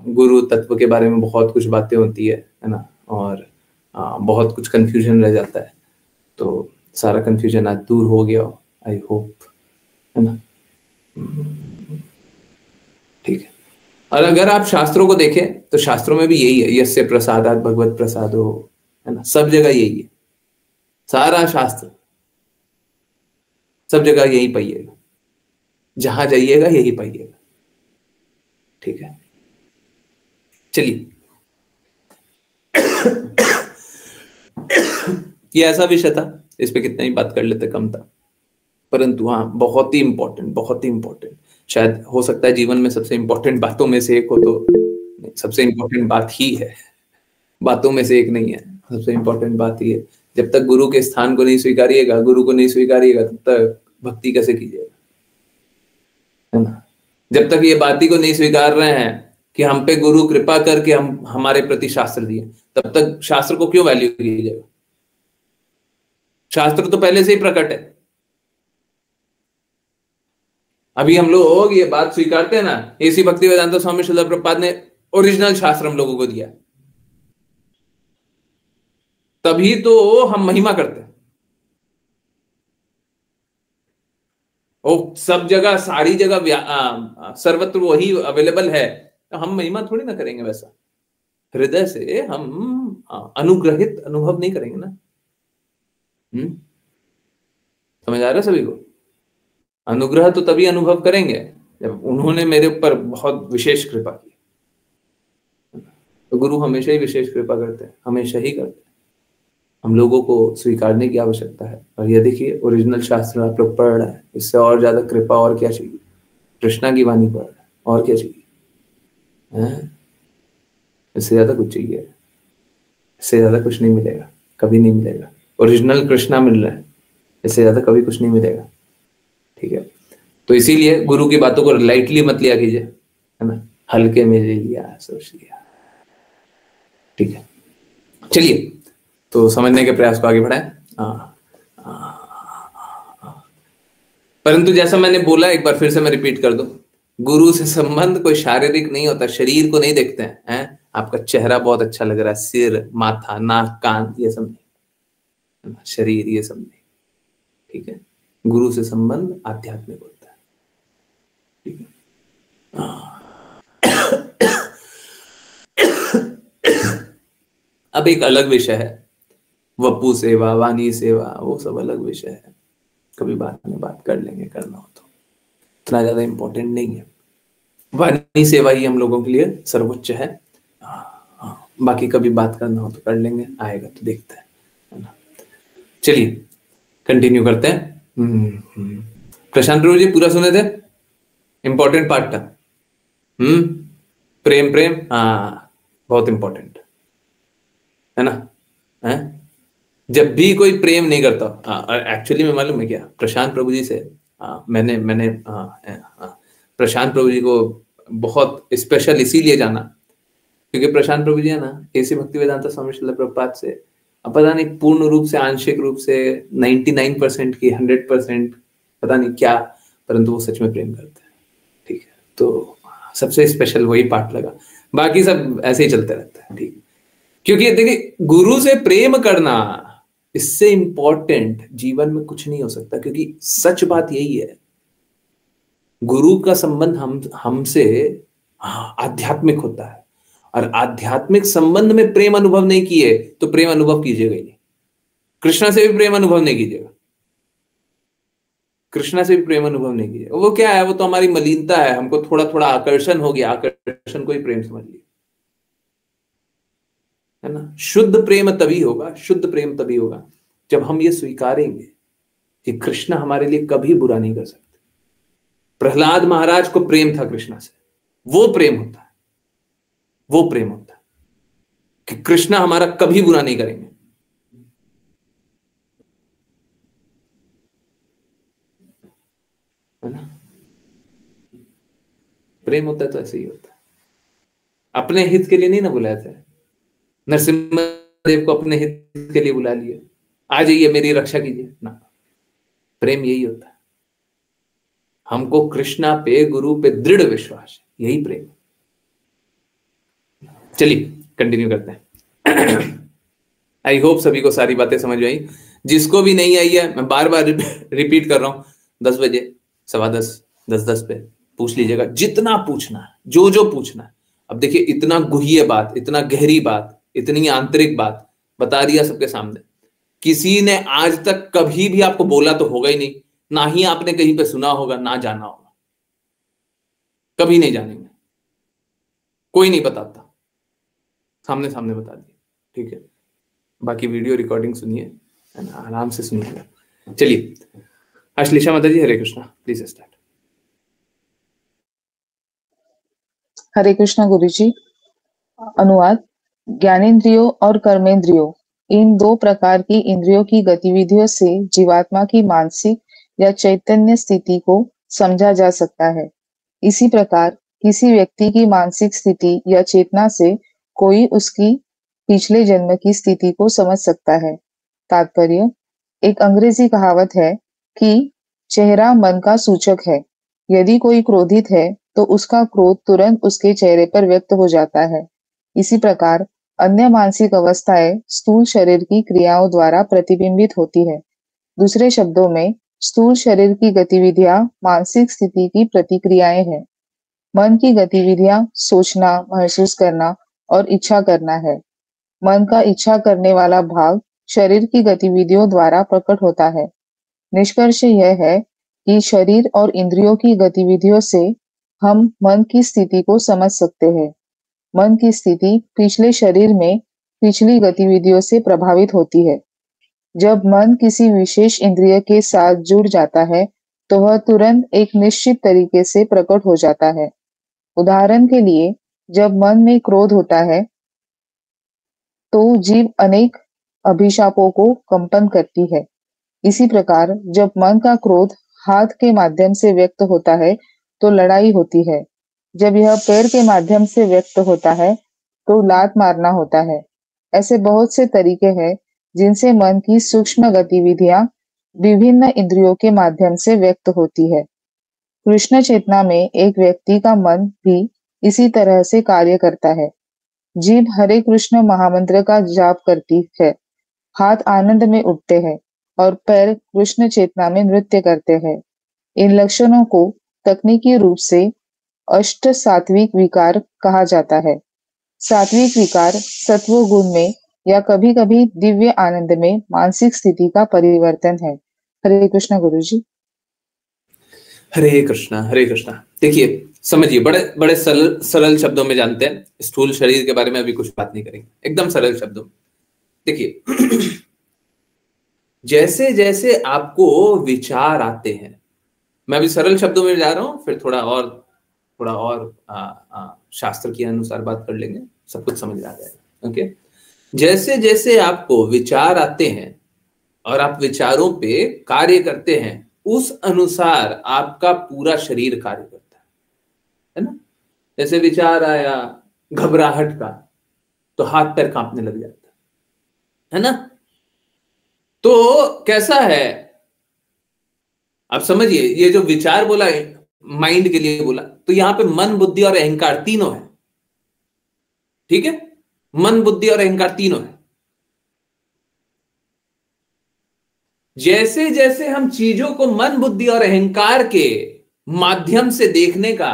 गुरु तत्व के बारे में बहुत कुछ बातें होती है ना, और बहुत कुछ कंफ्यूजन रह जाता है। तो सारा कंफ्यूजन आज दूर हो गया, आई होप, है ना। ठीक है। और अगर आप शास्त्रों को देखें तो शास्त्रों में भी यही है, यस्य प्रसादात् भगवत प्रसादो, है ना। सब जगह यही है, सारा शास्त्र सब जगह यही पाइएगा, जहां जाइएगा यही पाइएगा। ठीक है, चलिए। ये ऐसा विषय था, इस पे कितना ही बात कर लेते कम था, परंतु हाँ बहुत ही इंपॉर्टेंट, बहुत ही इंपॉर्टेंट। शायद हो सकता है जीवन में सबसे इंपॉर्टेंट बातों में से एक हो, तो सबसे इंपॉर्टेंट बात ही है, बातों में से एक नहीं है, सबसे इंपॉर्टेंट बात ही है। जब तक गुरु के स्थान को नहीं स्वीकारिएगा, गुरु को नहीं स्वीकारिएगा, तब तक भक्ति कैसे कीजिएगा, है ना। जब तक ये बात ही को नहीं स्वीकार रहे हैं कि हम पे गुरु कृपा करके हम हमारे प्रति शास्त्र दिए, तब तक शास्त्र को क्यों वैल्यू कीजिएगा। शास्त्र तो पहले से ही प्रकट है। अभी हम लोग ये बात स्वीकारते हैं ना, एसी भक्ति वेदांता स्वामी श्रील प्रभुपाद ने ओरिजिनल शास्त्र हम लोगों को दिया, तभी तो हम महिमा करते हैं। ओ सब जगह, सारी जगह, सर्वत्र वही अवेलेबल है, तो हम महिमा थोड़ी ना करेंगे वैसा। हृदय से हम अनुग्रहित अनुभव नहीं करेंगे ना। समझ आ रहा है सभी को। अनुग्रह तो तभी अनुभव करेंगे जब उन्होंने मेरे ऊपर बहुत विशेष कृपा की। तो गुरु हमेशा ही विशेष कृपा करते हैं, हमेशा ही करते हैं। हम लोगों को स्वीकारने की आवश्यकता है। और ये देखिए, ओरिजिनल शास्त्र आप लोग पढ़ रहे हैं, इससे और ज्यादा कृपा और क्या चाहिए। कृष्णा की वाणी पढ़ रहे हैं, और क्या चाहिए, इससे ज्यादा कुछ चाहिए, इससे ज्यादा कुछ नहीं मिलेगा, कभी नहीं मिलेगा। ओरिजिनल कृष्णा मिल रहा है, इससे ज्यादा कभी कुछ नहीं मिलेगा। ठीक है, तो इसीलिए गुरु की बातों को लाइटली मत लिया कीजिए, है ना। हल्के में ले लिया, सोच लिया। ठीक है, चलिए तो समझने के प्रयास को आगे बढ़ाएं। परंतु जैसा मैंने बोला, एक बार फिर से मैं रिपीट कर दूं, गुरु से संबंध कोई शारीरिक नहीं होता, शरीर को नहीं देखते हैं। आपका चेहरा बहुत अच्छा लग रहा है, सिर, माथा, नाक, कान, ये सब नहीं, शरीर ये सब नहीं। ठीक है, गुरु से संबंध आध्यात्मिक होता है। ठीक है, अब एक अलग विषय है, वपु सेवा, वाणी सेवा, वो सब अलग विषय है, कभी बाद में बात कर लेंगे, करना हो तो, इतना ज्यादा इंपॉर्टेंट नहीं है। वाणी सेवा ही हम लोगों के लिए सर्वोच्च है। बाकी कभी बात करना हो तो कर लेंगे, आएगा तो देखते हैं, है ना। चलिए कंटिन्यू करते हैं। प्रशांत प्रभु जी पूरा सुने थे, इंपॉर्टेंट पार्ट था। प्रेम, प्रेम, हाँ बहुत इंपॉर्टेंट है ना, है। जब भी कोई प्रेम नहीं करता, एक्चुअली में मालूम है क्या, प्रशांत प्रभु जी से मैंने प्रशांत प्रभु जी को बहुत स्पेशल इसीलिए जाना क्योंकि प्रशांत प्रभु जी है ना, एसी भक्ति वेदांता स्वामी श्रील प्रभुपाद से पता नहीं पूर्ण रूप से, आंशिक रूप से 99% की 100% पता नहीं क्या, परंतु वो सच में प्रेम करते हैं। ठीक है, तो सबसे स्पेशल वही पार्ट लगा, बाकी सब ऐसे ही चलते रहता है। ठीक, क्योंकि देखिए गुरु से प्रेम करना, इससे इंपॉर्टेंट जीवन में कुछ नहीं हो सकता। क्योंकि सच बात यही है, गुरु का संबंध हमसे आध्यात्मिक होता है, और आध्यात्मिक संबंध में प्रेम अनुभव नहीं किए तो प्रेम अनुभव कीजिएगा ही नहीं। कृष्णा से भी प्रेम अनुभव नहीं कीजिएगा, कृष्णा से भी प्रेम अनुभव नहीं कीजिएगा। वो क्या है, वो तो हमारी मलिनता है, हमको थोड़ा थोड़ा आकर्षण हो गया, आकर्षण को ही प्रेम समझ लिया, है ना। शुद्ध प्रेम तभी होगा, शुद्ध प्रेम तभी होगा जब हम ये स्वीकारेंगे कि कृष्ण हमारे लिए कभी बुरा नहीं कर सकते। प्रहलाद महाराज को प्रेम था कृष्णा से, वो प्रेम होता है, वो प्रेम होता है कि कृष्णा हमारा कभी बुरा नहीं करेंगे, है ना। प्रेम होता है तो ऐसे ही होता है। अपने हित के लिए नहीं ना बुलाया था, नरसिम्हा देव को अपने हित के लिए बुला लिया, आ जाइए मेरी रक्षा कीजिए ना। प्रेम यही होता है, हमको कृष्णा पे, गुरु पे दृढ़ विश्वास है, यही प्रेम। चलिए कंटिन्यू करते हैं। आई होप सभी को सारी बातें समझ में आई। जिसको भी नहीं आई है, मैं बार बार रिपीट कर रहा हूं, 10 बजे, 10:15, 10:10 पे पूछ लीजिएगा, जितना पूछना है, जो जो पूछना है। अब देखिए, इतना गुह्य बात, इतना गहरी बात, इतनी आंतरिक बात बता दिया सबके सामने। किसी ने आज तक कभी भी आपको बोला तो होगा ही नहीं, ना ही आपने कहीं पे सुना होगा, ना जाना होगा, कभी नहीं जानेंगे, कोई नहीं बताता, सामने सामने बता दिया। ठीक है, बाकी वीडियो रिकॉर्डिंग सुनिए, है ना, आराम से सुनिए। चलिए, अश्लेषा माता जी, हरे कृष्णा, प्लीज स्टार्ट। हरे कृष्णा गुरु जी। अनुवाद। ज्ञानेंद्रियों और कर्मेंद्रियों, इन दो प्रकार की इंद्रियों की गतिविधियों से जीवात्मा की मानसिक या चैतन्य स्थिति को समझा जा सकता है। इसी प्रकार किसी व्यक्ति की मानसिक स्थिति या चेतना से कोई उसकी पिछले जन्म की स्थिति को समझ सकता है। तात्पर्य: एक अंग्रेजी कहावत है कि चेहरा मन का सूचक है। यदि कोई क्रोधित है तो उसका क्रोध तुरंत उसके चेहरे पर व्यक्त हो जाता है। इसी प्रकार अन्य मानसिक अवस्थाएं स्थूल शरीर की क्रियाओं द्वारा प्रतिबिंबित होती है। दूसरे शब्दों में, स्थूल शरीर की गतिविधियां मानसिक स्थिति की प्रतिक्रियाएं हैं। मन की गतिविधियां सोचना, महसूस करना और इच्छा करना है। मन का इच्छा करने वाला भाग शरीर की गतिविधियों द्वारा प्रकट होता है। निष्कर्ष यह है कि शरीर और इंद्रियों की गतिविधियों से हम मन की स्थिति को समझ सकते हैं। मन की स्थिति पिछले शरीर में पिछली गतिविधियों से प्रभावित होती है। जब मन किसी विशेष इंद्रिय के साथ जुड़ जाता है तो वह तुरंत एक निश्चित तरीके से प्रकट हो जाता है। उदाहरण के लिए, जब मन में क्रोध होता है तो जीभ अनेक अभिशापों को कंपन करती है। इसी प्रकार जब मन का क्रोध हाथ के माध्यम से व्यक्त होता है तो लड़ाई होती है। जब यह पैर के माध्यम से व्यक्त होता है तो लात मारना होता है। ऐसे बहुत से तरीके हैं जिनसे मन की सूक्ष्म गतिविधियां विभिन्न इंद्रियों के माध्यम से व्यक्त होती है। कृष्ण चेतना में एक व्यक्ति का मन भी इसी तरह से कार्य करता है। जीभ हरे कृष्ण महामंत्र का जाप करती है, हाथ आनंद में उठते हैं और पैर कृष्ण चेतना में नृत्य करते हैं। इन लक्षणों को तकनीकी रूप से अष्ट सात्विक विकार कहा जाता है। सात्विक विकार सत्व गुण में या कभी-कभी दिव्य आनंद में मानसिक स्थिति का परिवर्तन है। हरे कृष्ण गुरु जी। हरे कृष्णा, हरे कृष्णा। देखिए, समझिए, बड़े बड़े सरल सरल शब्दों में जानते हैं। स्थूल शरीर के बारे में अभी कुछ बात नहीं करेंगे, एकदम सरल शब्दों में। देखिए, जैसे जैसे आपको विचार आते हैं, मैं अभी सरल शब्दों में जा रहा हूं, फिर थोड़ा और शास्त्र के अनुसार बात कर लेंगे, सब कुछ समझ आ जाएगा। ओके, जैसे जैसे आपको विचार आते हैं और आप विचारों पे कार्य करते हैं, उस अनुसार आपका पूरा शरीर कार्य करता है ना। जैसे विचार आया घबराहट का, तो हाथ पैर कांपने लग जाता है ना। तो कैसा है, आप समझिए, ये जो विचार बोला है, माइंड के लिए बोला, तो यहां पे मन, बुद्धि और अहंकार तीनों है। ठीक है, मन, बुद्धि और अहंकार तीनों है। जैसे जैसे हम चीजों को मन, बुद्धि और अहंकार के माध्यम से देखने का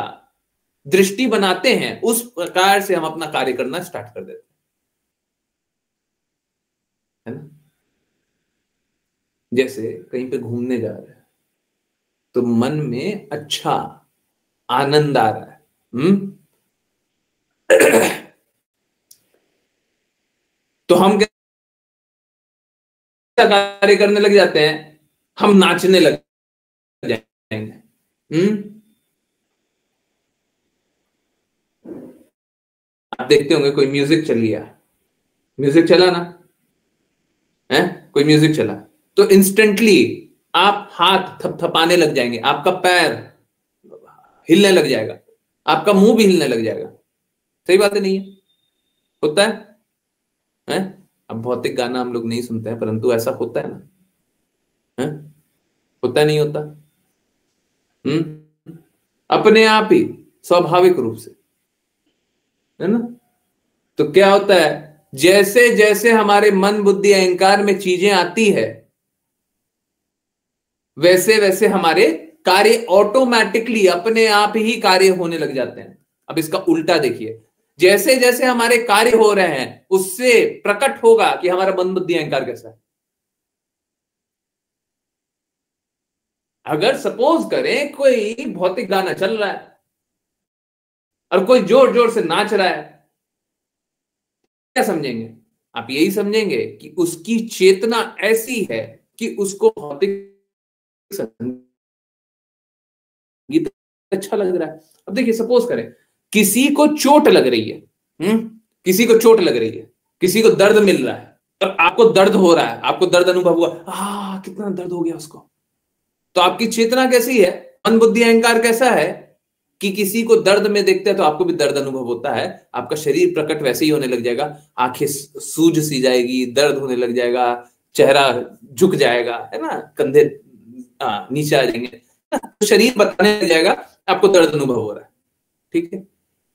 दृष्टि बनाते हैं, उस प्रकार से हम अपना कार्य करना स्टार्ट कर देते हैं, है ना। जैसे कहीं पे घूमने जा रहे हैं तो मन में अच्छा आनंद आ रहा है, तो हम क्या कार्य करने लग जाते हैं, हम नाचने लग जाएंगे। आप देखते होंगे कोई म्यूजिक चल गया, म्यूजिक चला ना, है, कोई म्यूजिक चला तो इंस्टेंटली आप हाथ थपथपाने लग जाएंगे, आपका पैर हिलने लग जाएगा, आपका मुंह भी हिलने लग जाएगा। सही बात है, नहीं है? होता है? अब भौतिक गाना हम लोग नहीं सुनते हैं, परंतु ऐसा होता है ना, है? होता है, नहीं होता? अपने आप ही, स्वाभाविक रूप से, है ना। तो क्या होता है, जैसे जैसे हमारे मन बुद्धि अहंकार में चीजें आती है, वैसे वैसे हमारे कार्य ऑटोमेटिकली अपने आप ही कार्य होने लग जाते हैं। अब इसका उल्टा देखिए, जैसे जैसे हमारे कार्य हो रहे हैं उससे प्रकट होगा कि हमारा मन बुद्धि अहंकार कैसा है। अगर सपोज करें कोई भौतिक गाना चल रहा है और कोई जोर जोर से नाच रहा है, क्या समझेंगे आप? यही समझेंगे कि उसकी चेतना ऐसी है कि उसको भौतिक संगीत अच्छा लग रहा है। अब देखिए, सपोज करें किसी को चोट लग रही है, किसी को चोट लग रही है, किसी को दर्द मिल रहा है और आपको दर्द हो रहा है, आपको दर्द अनुभव हुआ, कितना दर्द हो गया उसको। तो आपकी चेतना कैसी है, मन बुद्धि अहंकार कैसा है कि किसी को दर्द में देखते हैं तो आपको भी दर्द अनुभव होता है, आपका शरीर प्रकट वैसे ही होने लग जाएगा, आंखें सूज सी जाएगी, दर्द होने लग जाएगा, चेहरा झुक जाएगा, है ना, कंधे नीचे आ जाएंगे, तो शरीर बताने लग जाएगा आपको दर्द अनुभव हो रहा है। ठीक है,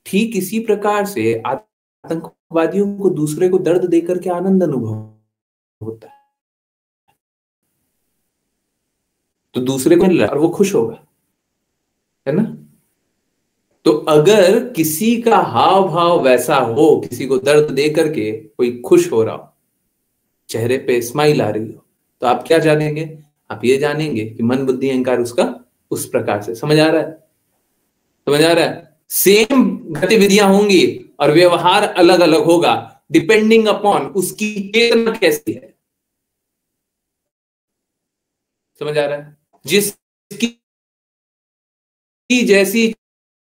ठीक इसी प्रकार से आतंकवादियों को दूसरे को दर्द देकर के आनंद अनुभव होता है, तो दूसरे को मिल रहा है और वो खुश होगा, है ना। तो अगर किसी का हाव भाव वैसा हो, किसी को दर्द दे करके कोई खुश हो रहा हो, चेहरे पे स्माइल आ रही हो, तो आप क्या जानेंगे? आप ये जानेंगे कि मन बुद्धि अहंकार उसका उस प्रकार से, समझ आ रहा है? समझ आ रहा है? सेम गतिविधियां होंगी और व्यवहार अलग अलग होगा, डिपेंडिंग अपॉन उसकी चेतना कैसी है। समझ आ रहा है? जिसकी जैसी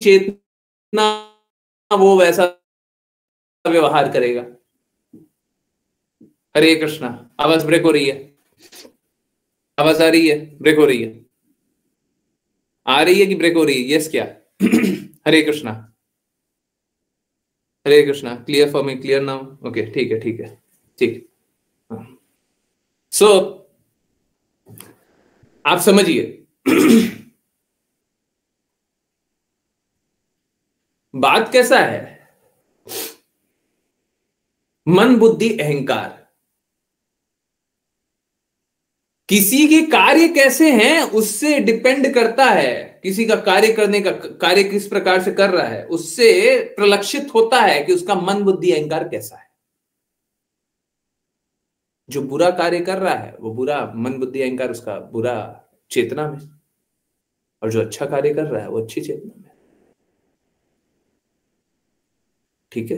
चेतना वो वैसा व्यवहार करेगा। हरे कृष्णा। आवाज ब्रेक हो रही है? आवाज आ रही है? ब्रेक हो रही है? आ रही है कि ब्रेक हो रही है? यस क्या? Hare Krishna. Hare Krishna. Clear for me? Clear now? Okay, ठीक है, ठीक है, ठीक। सो आप समझिए, बात कैसा है, मन बुद्धि अहंकार किसी के कार्य कैसे हैं उससे डिपेंड करता है। किसी का कार्य करने का कार्य किस प्रकार से कर रहा है उससे प्रलक्षित होता है कि उसका मन बुद्धि अहंकार कैसा है। जो बुरा कार्य कर रहा है वो बुरा मन बुद्धि अहंकार उसका बुरा चेतना में, और जो अच्छा कार्य कर रहा है वो अच्छी चेतना में। ठीक है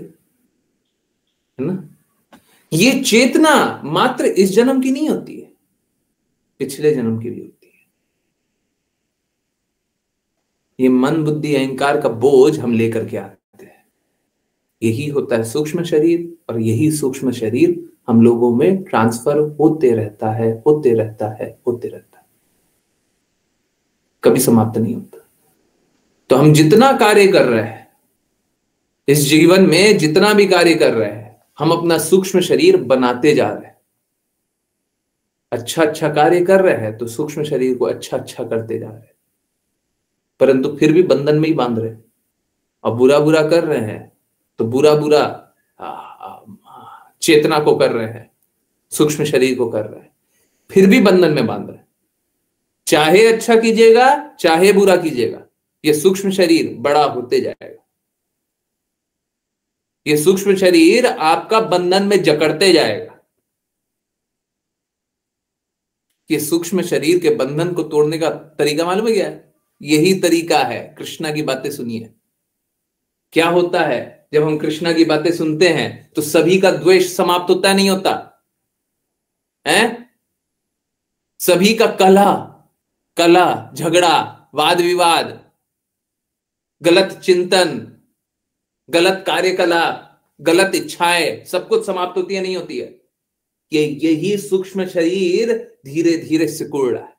ना। ये चेतना मात्र इस जन्म की नहीं होती है, पिछले जन्म की भी होती है। ये मन बुद्धि अहंकार का बोझ हम लेकर के आते हैं, यही होता है सूक्ष्म शरीर, और यही सूक्ष्म शरीर हम लोगों में ट्रांसफर होते रहता है, होते रहता है, होते रहता है, कभी समाप्त नहीं होता। तो हम जितना कार्य कर रहे हैं इस जीवन में, जितना भी कार्य कर रहे हैं, हम अपना सूक्ष्म शरीर बनाते जा रहे हैं। अच्छा अच्छा कार्य कर रहे हैं तो सूक्ष्म शरीर को अच्छा अच्छा करते जा रहे हैं, परंतु फिर भी बंधन में ही बांध रहे हैं। और बुरा बुरा कर रहे हैं तो बुरा बुरा चेतना को कर रहे हैं, सूक्ष्म शरीर को कर रहे हैं, फिर भी बंधन में बांध रहे हैं। चाहे अच्छा कीजिएगा चाहे बुरा कीजिएगा, ये सूक्ष्म शरीर बड़ा होते जाएगा, ये सूक्ष्म शरीर आपका बंधन में जकड़ते जाएगा। ये सूक्ष्म शरीर के बंधन को तोड़ने का तरीका मालूम है क्या है? यही तरीका है, कृष्णा की बातें सुनिए। क्या होता है जब हम कृष्णा की बातें सुनते हैं तो सभी का द्वेष समाप्त होता है, नहीं होता है? सभी का कलह झगड़ा वाद विवाद, गलत चिंतन, गलत कार्यकलाप, गलत इच्छाएं, सब कुछ समाप्त होती है, नहीं होती है? यही सूक्ष्म शरीर धीरे धीरे सिकुड़ रहा है।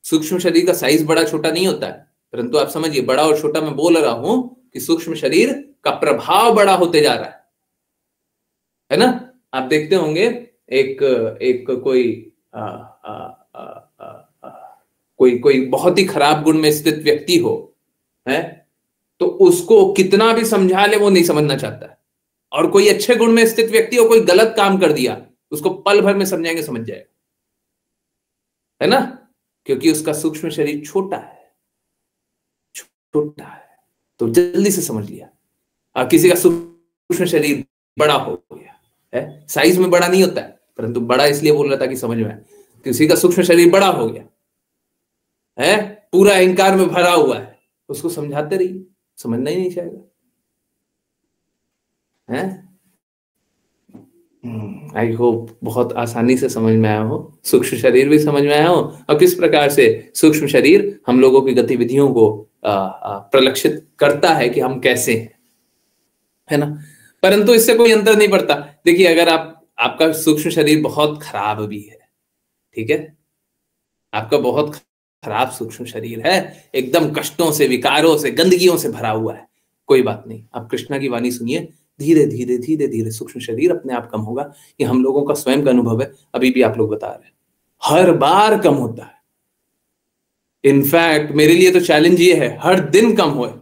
सूक्ष्म शरीर का साइज बड़ा छोटा नहीं होता है, परंतु आप समझिए, बड़ा और छोटा मैं बोल रहा हूं कि सूक्ष्म शरीर का प्रभाव बड़ा होते जा रहा है ना। आप देखते होंगे एक एक कोई कोई बहुत ही खराब गुण में स्थित व्यक्ति हो, है, तो उसको कितना भी समझा ले वो नहीं समझना चाहता है। और कोई अच्छे गुण में स्थित व्यक्ति और कोई गलत काम कर दिया, उसको पल भर में समझाएंगे, समझ जाएगा, है ना, क्योंकि उसका सूक्ष्म शरीर छोटा है, छोटा है, तो जल्दी से समझ लिया। और किसी का सूक्ष्म शरीर बड़ा हो गया है, साइज में बड़ा नहीं होता है, परंतु बड़ा इसलिए बोल रहा था कि समझ में आए। किसी का सूक्ष्म शरीर बड़ा हो गया है, पूरा अहंकार में भरा हुआ है, उसको समझाते रहिए, समझना ही नहीं चाहेगा, है। आई होप बहुत आसानी से समझ में आया हो, सूक्ष्म शरीर भी समझ में आया हो, और किस प्रकार से सूक्ष्म शरीर हम लोगों की गतिविधियों को प्रलक्षित करता है कि हम कैसे हैं, है ना। परंतु इससे कोई अंतर नहीं पड़ता। देखिए, अगर आपका सूक्ष्म शरीर बहुत खराब भी है, ठीक है, आपका बहुत खराब सूक्ष्म शरीर है, एकदम कष्टों से, विकारों से, गंदगियों से भरा हुआ है, कोई बात नहीं, आप कृष्णा की वाणी सुनिए, धीरे धीरे धीरे धीरे सूक्ष्म शरीर अपने आप कम होगा। ये हम लोगों का स्वयं का अनुभव है, अभी भी आप लोग बता रहे हैं, हर बार कम होता है। इनफैक्ट मेरे लिए तो चैलेंज ये है, हर दिन कम होए।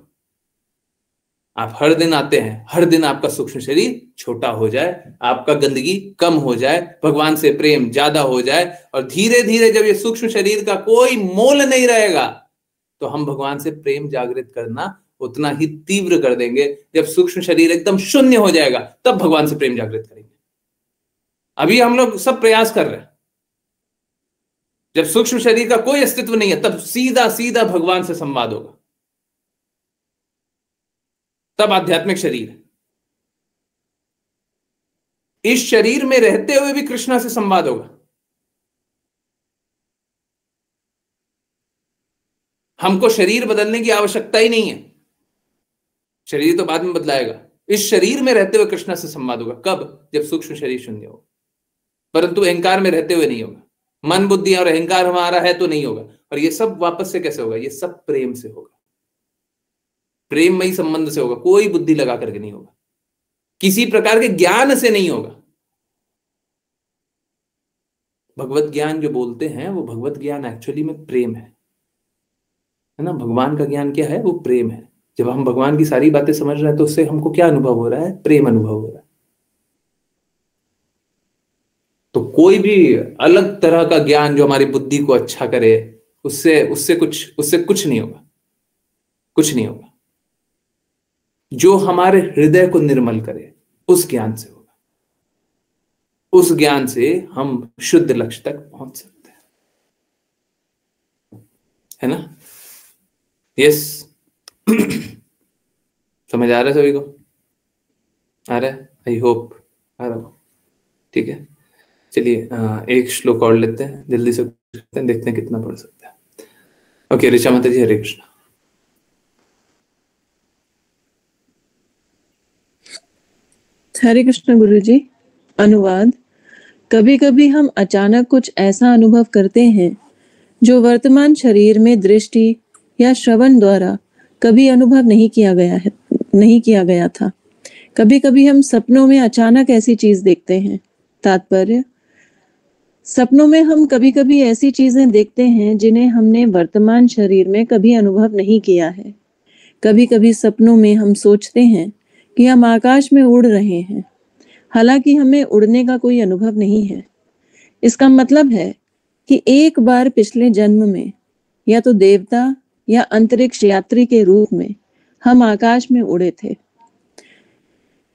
आप हर दिन आते हैं, हर दिन आपका सूक्ष्म शरीर छोटा हो जाए, आपका गंदगी कम हो जाए, भगवान से प्रेम ज्यादा हो जाए, और धीरे धीरे जब ये सूक्ष्म शरीर का कोई मोल नहीं रहेगा, तो हम भगवान से प्रेम जागृत करना उतना ही तीव्र कर देंगे। जब सूक्ष्म शरीर एकदम शून्य हो जाएगा, तब भगवान से प्रेम जागृत करेंगे। अभी हम लोग सब प्रयास कर रहे हैं, जब सूक्ष्म शरीर का कोई अस्तित्व नहीं है, तब सीधा सीधा भगवान से संवाद होगा, तब आध्यात्मिक शरीर। इस शरीर में रहते हुए भी कृष्णा से संवाद होगा। हमको शरीर बदलने की आवश्यकता ही नहीं है, शरीर तो बाद में बदलाएगा। इस शरीर में रहते हुए कृष्णा से संवाद होगा, कब? जब सूक्ष्म शरीर शून्य हो, परंतु अहंकार में रहते हुए नहीं होगा। मन, बुद्धि और अहंकार हमारा है तो नहीं होगा। और ये सब वापस से कैसे होगा? ये सब प्रेम से होगा, प्रेममयी संबंध से होगा, कोई बुद्धि लगा करके नहीं होगा, किसी प्रकार के ज्ञान से नहीं होगा। भगवत ज्ञान जो बोलते हैं, वो भगवत ज्ञान एक्चुअली में प्रेम है ना। भगवान का ज्ञान क्या है? वो प्रेम है। जब हम भगवान की सारी बातें समझ रहे हैं, तो उससे हमको क्या अनुभव हो रहा है? प्रेम अनुभव हो रहा है। तो कोई भी अलग तरह का ज्ञान जो हमारी बुद्धि को अच्छा करे, उससे कुछ नहीं होगा, कुछ नहीं होगा। जो हमारे हृदय को निर्मल करे, उस ज्ञान से होगा। उस ज्ञान से हम शुद्ध लक्ष्य तक पहुंच सकते हैं, है ना। यस समझ आ रहा है सभी को? आ रहा है? आई होप आ रहा हो। ठीक है, चलिए एक श्लोक और लेते हैं, जल्दी से करते हैं, देखते हैं कितना पढ़ सकते हैं। ओके, ऋचा माता जी, हरे कृष्णा। हरे कृष्ण गुरु जी। अनुवाद। कभी कभी हम अचानक कुछ ऐसा अनुभव करते हैं जो वर्तमान शरीर में दृष्टि या श्रवण द्वारा कभी अनुभव नहीं किया गया था। कभी कभी हम सपनों में अचानक ऐसी चीज देखते हैं। तात्पर्य: सपनों में हम कभी कभी ऐसी चीजें देखते हैं जिन्हें हमने वर्तमान शरीर में कभी अनुभव नहीं किया है। कभी कभी सपनों में हम सोचते हैं कि हम आकाश में उड़ रहे हैं, हालांकि हमें उड़ने का कोई अनुभव नहीं है। इसका मतलब है कि एक बार पिछले जन्म में या तो देवता या अंतरिक्ष यात्री के रूप में हम आकाश में उड़े थे।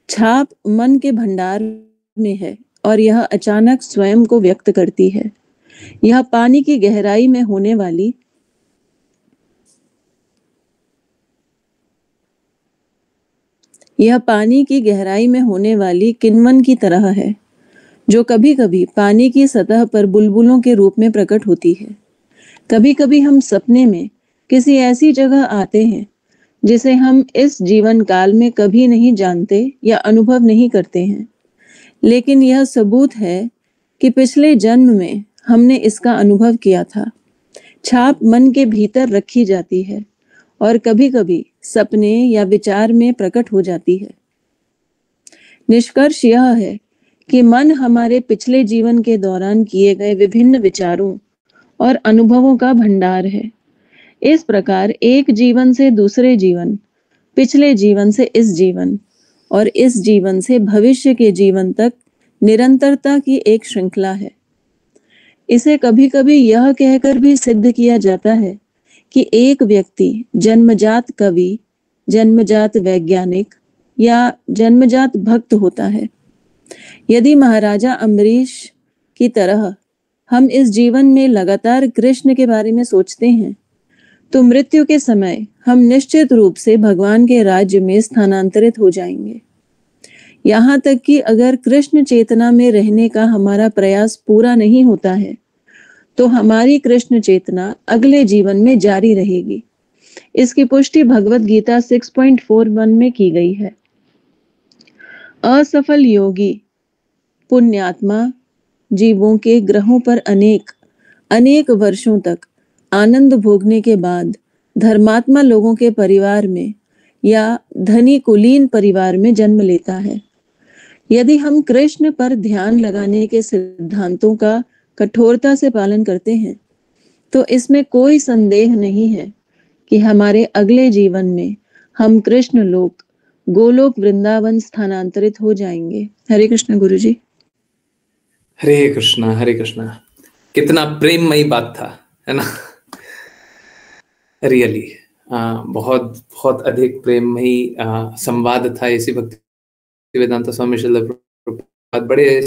छाप मन के भंडार में है और यह अचानक स्वयं को व्यक्त करती है। यह पानी की गहराई में होने वाली किण्वन की तरह है, जो कभी कभी पानी की सतह पर बुलबुलों के रूप में प्रकट होती है। कभी कभी हम सपने में किसी ऐसी जगह आते हैं जिसे हम इस जीवन काल में कभी नहीं जानते या अनुभव नहीं करते हैं, लेकिन यह सबूत है कि पिछले जन्म में हमने इसका अनुभव किया था। छाप मन के भीतर रखी जाती है और कभी कभी सपने या विचार में प्रकट हो जाती है। निष्कर्ष यह है कि मन हमारे पिछले जीवन के दौरान किए गए विभिन्न विचारों और अनुभवों का भंडार है। इस प्रकार एक जीवन से दूसरे जीवन, पिछले जीवन से इस जीवन और इस जीवन से भविष्य के जीवन तक निरंतरता की एक श्रृंखला है। इसे कभी कभी यह कहकर भी सिद्ध किया जाता है कि एक व्यक्ति जन्मजात कवि, जन्मजात वैज्ञानिक या जन्मजात भक्त होता है। यदि महाराजा अम्बरीश की तरह हम इस जीवन में लगातार कृष्ण के बारे में सोचते हैं तो मृत्यु के समय हम निश्चित रूप से भगवान के राज्य में स्थानांतरित हो जाएंगे। यहाँ तक कि अगर कृष्ण चेतना में रहने का हमारा प्रयास पूरा नहीं होता है तो हमारी कृष्ण चेतना अगले जीवन में जारी रहेगी। इसकी पुष्टि भगवत गीता 6.41 में की गई है। असफल योगी पुण्यात्मा जीवों के ग्रहों पर अनेक वर्षों तक आनंद भोगने के बाद धर्मात्मा लोगों के परिवार में या धनी कुलीन परिवार में जन्म लेता है। यदि हम कृष्ण पर ध्यान लगाने के सिद्धांतों का कठोरता से पालन करते हैं तो इसमें कोई संदेह नहीं है कि हमारे अगले जीवन में हम कृष्ण लोक गोलोक वृंदावन स्थानांतरित हो जाएंगे। हरे कृष्ण गुरु जी। हरे कृष्णा, हरे कृष्णा। कितना प्रेममयी बात था, है ना? रियली बहुत बहुत अधिक प्रेममयी संवाद था। इसी भक्ति वेदांत स्वामी श्रील प्रभुपाद बड़े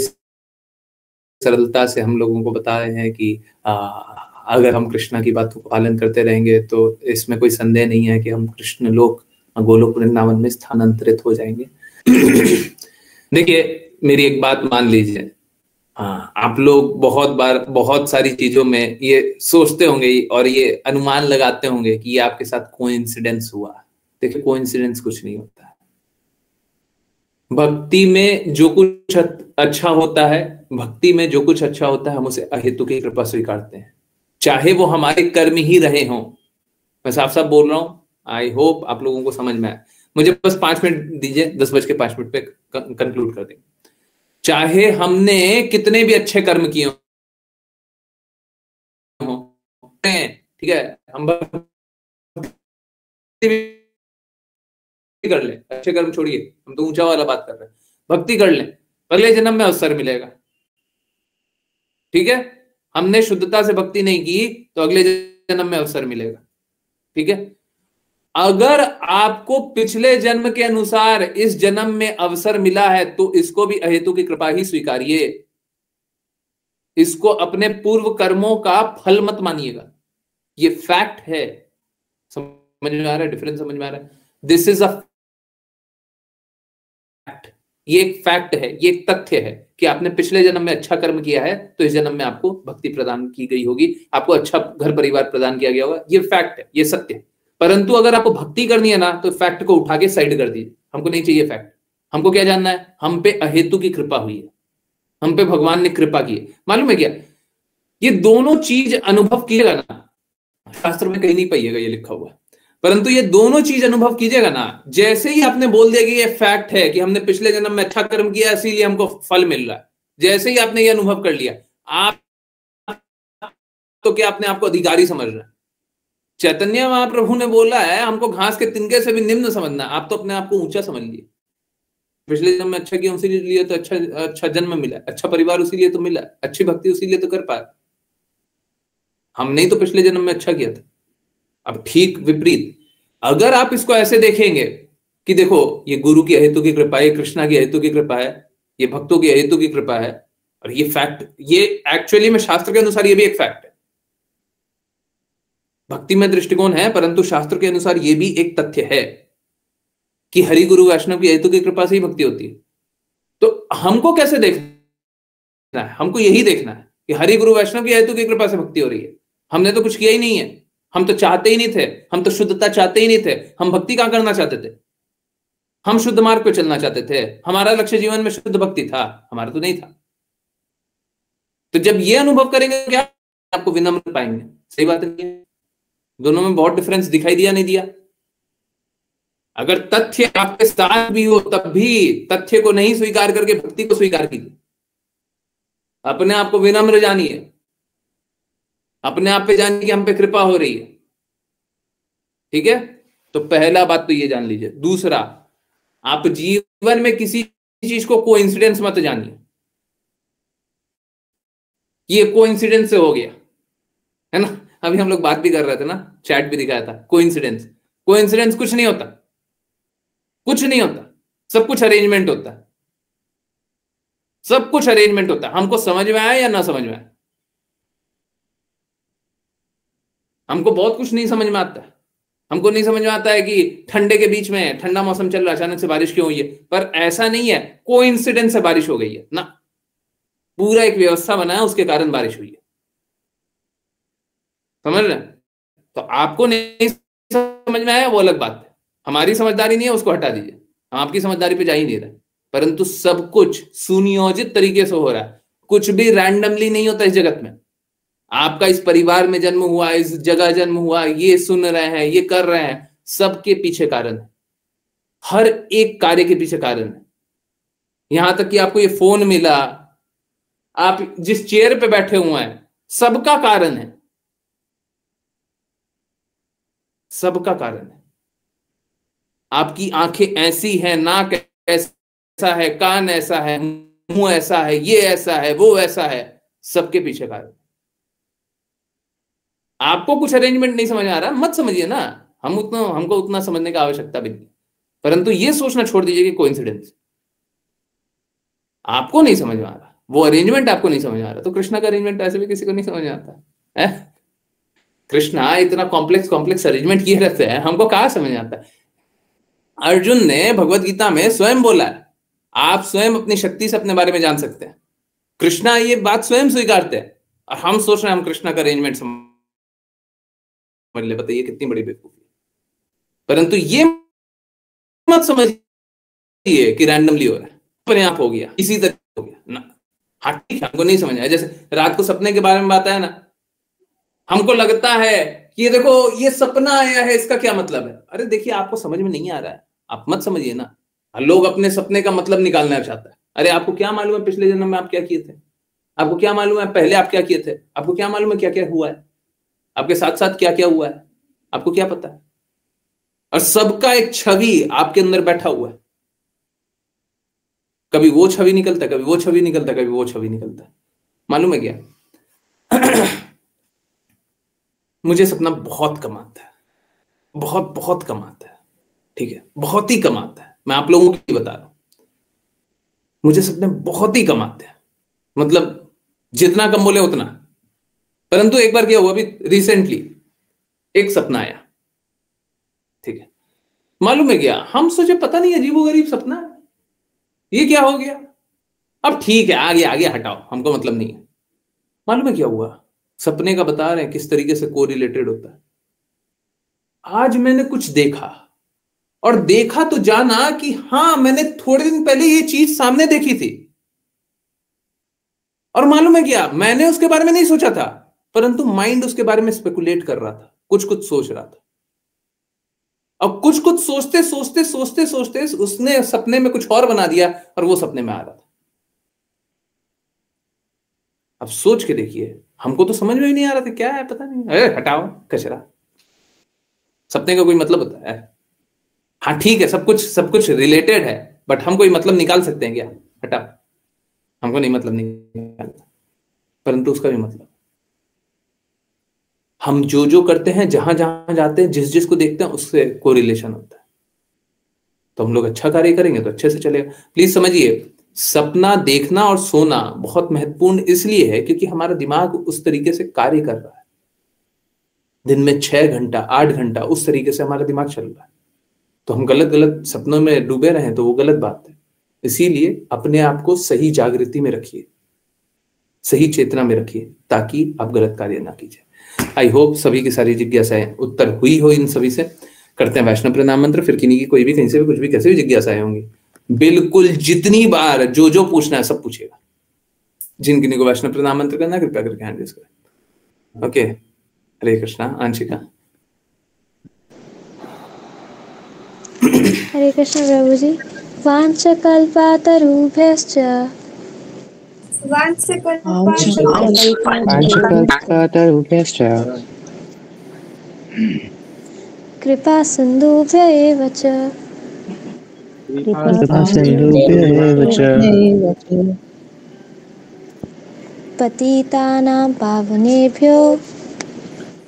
सरलता से हम लोगों को बता रहे हैं कि अगर हम कृष्णा की बातों को पालन करते रहेंगे तो इसमें कोई संदेह नहीं है कि हम कृष्ण लोक गोलोक वृंदावन में स्थानांतरित हो जाएंगे। देखिए, मेरी एक बात मान लीजिए, आप लोग बहुत बार बहुत सारी चीजों में ये सोचते होंगे और ये अनुमान लगाते होंगे कि ये आपके साथ कोइंसिडेंस हुआ। देखिए, कोइंसिडेंस कुछ नहीं होता है। भक्ति में जो कुछ अच्छा होता है, भक्ति में जो कुछ अच्छा होता है, हम उसे अहेतु की कृपा स्वीकारते हैं, चाहे वो हमारे कर्म ही रहे हों। मैं साफ साफ बोल रहा हूं। आई होप आप लोगों को समझ में आए। मुझे बस 5 मिनट दीजिए, 10:05 पे कंक्लूड कर देंगे। चाहे हमने कितने भी अच्छे कर्म किए हों, ठीक है, हम कर ले, अच्छे कर्म छोड़िए, हम तो ऊंचा वाला बात कर रहे हैं, भक्ति कर ले, अगले जन्म में अवसर मिलेगा। ठीक है, हमने शुद्धता से भक्ति नहीं की तो अगले जन्म में अवसर मिलेगा। ठीक है, अगर आपको पिछले जन्म के अनुसार इस जन्म में अवसर मिला है तो इसको भी अहेतु की कृपा ही स्वीकारिए। इसको अपने पूर्व कर्मों का फल मत मानिएगा। ये फैक्ट है। समझ में आ रहा है? डिफरेंस समझ में आ रहा है? This is a fact. ये एक फैक्ट है, ये एक तथ्य है कि आपने पिछले जन्म में अच्छा कर्म किया है तो इस जन्म में आपको भक्ति प्रदान की गई होगी, आपको अच्छा घर परिवार प्रदान किया गया होगा। ये फैक्ट है, ये सत्य है। परंतु अगर आपको भक्ति करनी है ना तो फैक्ट को उठा के साइड कर दीजिए। हमको नहीं चाहिए फैक्ट। हमको क्या जानना है? हम पे अहेतु की कृपा हुई है, हम पे भगवान ने कृपा की है। मालूम है क्या, ये दोनों चीज अनुभव कीजिएगा ना, शास्त्र में कहीं नहीं पाइएगा ये लिखा हुआ, परंतु ये दोनों चीज अनुभव कीजिएगा ना। जैसे ही आपने बोल दिया कि ये फैक्ट है कि हमने पिछले जन्म में अच्छा कर्म किया इसीलिए हमको फल मिल रहा है, जैसे ही आपने ये अनुभव कर लिया, आप तो क्या अपने आपको अधिकारी समझ रहे हैं? चैतन्य महाप्रभु ने बोला है हमको घास के तिनके से भी निम्न समझना। आप तो अपने आप को ऊंचा समझ लिए। पिछले जन्म में अच्छा किया उसीलिए तो अच्छा जन्म मिला, अच्छा परिवार उसीलिए तो मिला, अच्छी भक्ति उसीलिए तो कर पाए। हमने ही तो पिछले जन्म में अच्छा किया था। अब ठीक विपरीत, अगर आप इसको ऐसे देखेंगे कि देखो ये गुरु की अहेतु की कृपा है, ये कृष्णा की अहेतु की कृपा है, ये भक्तों की अहेतु की कृपा है, और ये फैक्ट, ये एक्चुअली में शास्त्र के अनुसार ये भी एक फैक्ट है। भक्ति में दृष्टिकोण है परंतु शास्त्र के अनुसार ये भी एक तथ्य है कि हरि गुरु वैष्णव की अहेतु की कृपा से ही भक्ति होती है। तो हमको कैसे देखना है? हमको यही देखना है कि हरि गुरु वैष्णव की अहेतु की कृपा से भक्ति हो रही है। हमने तो कुछ किया ही नहीं है, हम तो चाहते ही नहीं थे, हम तो शुद्धता चाहते ही नहीं थे। हम भक्ति कहां करना चाहते थे? हम शुद्ध मार्ग पे चलना चाहते थे। हमारा लक्ष्य जीवन में शुद्ध भक्ति था, हमारा तो नहीं था। तो जब ये अनुभव करेंगे क्या आपको विनम्र पाएंगे। सही बात नहीं है? दोनों में बहुत डिफरेंस दिखाई दिया नहीं दिया? अगर तथ्य आपके साथ भी हो तब भी तथ्य को नहीं स्वीकार करके भक्ति को स्वीकार कीजिए। अपने आप को विनम्र जानिए, अपने आप पे जानिए कि हम पे कृपा हो रही है। ठीक है, तो पहला बात तो ये जान लीजिए। दूसरा, आप जीव जीवन में किसी चीज को कोइंसिडेंस मत जानिए, ये कोइंसिडेंस से हो गया है ना। अभी हम लोग बात भी कर रहे थे ना, चैट भी दिखाया था, कोइंसिडेंस। कोइंसिडेंस कुछ नहीं होता, कुछ नहीं होता, सब कुछ अरेंजमेंट होता है, सब कुछ अरेंजमेंट होता है। हमको समझ में आया या ना समझ में आया? हमको बहुत कुछ नहीं समझ में आता है। हमको नहीं समझ में आता है कि ठंडे के बीच में, ठंडा मौसम चल रहा है, अचानक से बारिश क्यों हुई है। पर ऐसा नहीं है कोइंसिडेंस से बारिश हो गई है ना, पूरा एक व्यवस्था बना है, उसके कारण बारिश हुई है। समझ रहे? तो आपको नहीं समझ में आया वो अलग बात है, हमारी समझदारी नहीं है, उसको हटा दीजिए, हम आपकी समझदारी पे जा ही नहीं रहे। परंतु सब कुछ सुनियोजित तरीके से हो रहा है, कुछ भी रैंडमली नहीं होता इस जगत में। आपका इस परिवार में जन्म हुआ, इस जगह जन्म हुआ, ये सुन रहे हैं, ये कर रहे हैं, सबके पीछे कारण है, हर एक कार्य के पीछे कारण है। यहां तक कि आपको ये फोन मिला, आप जिस चेयर पे बैठे हुए हैं, सबका कारण है, सबका कारण है। आपकी आंखें ऐसी हैं, नाक ऐसा है, कान ऐसा है, मुंह ऐसा है, ये ऐसा है, वो ऐसा है, सबके पीछे कारण। आपको कुछ अरेंजमेंट नहीं समझ आ रहा, मत समझिए ना, हमको उतना समझने की आवश्यकता भी नहीं। परंतु ये सोचना छोड़ दीजिए कि कोइंसिडेंस। आपको नहीं समझ में आ रहा, वो अरेंजमेंट आपको नहीं समझ आ रहा, तो कृष्णा का अरेंजमेंट ऐसे भी किसी को नहीं समझ में आता है। कृष्णा इतना कॉम्प्लेक्स कॉम्प्लेक्स अरेंजमेंट किए रहते हैं, हमको कहां समझ आता है। अर्जुन ने भगवत गीता में स्वयं बोला है, आप स्वयं अपनी शक्ति से अपने बारे में जान सकते हैं। कृष्णा ये बात स्वयं स्वीकारते हैं, और हम सोच रहे हैं हम कृष्णा का अरेंजमेंट समझ ले। बताइए कितनी बड़ी बेवकूफी। परंतु ये मत समझिए कि रैंडमली हो रहा है, अपने आप हो गया, इसी तरह हो गया ना। हाँ ठीक है, हमको नहीं समझ आया। जैसे रात को सपने के बारे में बात है ना, हमको लगता है कि ये देखो ये सपना आया है, इसका क्या मतलब है। अरे देखिए, आपको समझ में नहीं आ रहा है, आप मत समझिए ना। लोग अपने सपने का मतलब निकालना चाहता है। अरे आपको क्या मालूम है पिछले जन्म में आप क्या किए थे? आपको क्या मालूम है पहले आप क्या किए थे? आपको क्या मालूम है क्या क्या हुआ है आपके साथ साथ, क्या क्या हुआ है, आपको क्या पता है? और सबका एक छवि आपके अंदर बैठा हुआ है। कभी वो छवि निकलता है, कभी वो छवि निकलता है, कभी वो छवि निकलता है। मालूम है क्या? मुझे सपना बहुत कम आता है, बहुत बहुत कम आता है, ठीक है, बहुत ही कम आता है। मैं आप लोगों की बता रहा हूं, मुझे सपने बहुत ही कम आते हैं, मतलब जितना कम बोले उतना। परंतु एक बार क्या हुआ, अभी रिसेंटली एक सपना आया, ठीक है। मालूम है क्या, हम सोचे पता नहीं अजीबोगरीब सपना है, ये क्या हो गया। अब ठीक है, आगे आगे हटाओ, हमको मतलब नहीं है। मालूम है क्या हुआ, सपने का बता रहे हैं किस तरीके से कोरिलेटेड होता है। आज मैंने कुछ देखा, और देखा तो जाना कि हां मैंने थोड़े दिन पहले ये चीज सामने देखी थी। और मालूम है क्या, मैंने उसके बारे में नहीं सोचा था, परंतु माइंड उसके बारे में स्पेकुलेट कर रहा था, कुछ कुछ सोच रहा था। और कुछ कुछ सोचते सोचते सोचते सोचते उसने सपने में कुछ और बना दिया, और वो सपने में आ रहा था। अब सोच के देखिए, हमको तो समझ में भी नहीं आ रहा था क्या है, पता नहीं। अरे हटाओ, कचरा। सपने का कोई मतलब होता है? हाँ ठीक है, सब कुछ रिलेटेड है, बट हम कोई मतलब निकाल सकते हैं क्या? हटाओ, हमको नहीं मतलब निकालना। परंतु उसका भी मतलब, हम जो जो करते हैं, जहां जहां जाते हैं, जिस जिस को देखते हैं, उससे कोरिलेशन होता है। तो हम लोग अच्छा कार्य करेंगे तो अच्छे से चलेगा। प्लीज समझिए, सपना देखना और सोना बहुत महत्वपूर्ण इसलिए है क्योंकि हमारा दिमाग उस तरीके से कार्य कर रहा है। दिन में 6 घंटा 8 घंटा उस तरीके से हमारा दिमाग चल रहा है। तो हम गलत गलत सपनों में डूबे रहें तो वो गलत बात है। इसीलिए अपने आप को सही जागृति में रखिए, सही चेतना में रखिए, ताकि आप गलत कार्य ना कीजिए। आई होप सभी की सारी जिज्ञासाएं उत्तर हुई हो इन सभी से। करते हैं वैष्णव प्रणाम मंत्र, फिर किन्हीं की कोई भी कहीं से भी कुछ भी कैसे भी जिज्ञासाएं होंगी, बिल्कुल जितनी बार जो जो पूछना है सब पूछिएगा। जिन किन्हीं को वैष्णव प्रणाम मंत्र करना, कृपया करके हैंड रेज करें। ओके, हरे कृष्णा। आंशिका। हरे कृष्ण प्रभु जी। वाञ्छकल्पातरुभ्यश्च कृपा सिन्धुभ्य एव च कृपा सिन्धुभ्येव च पतितानां पावनेभ्यो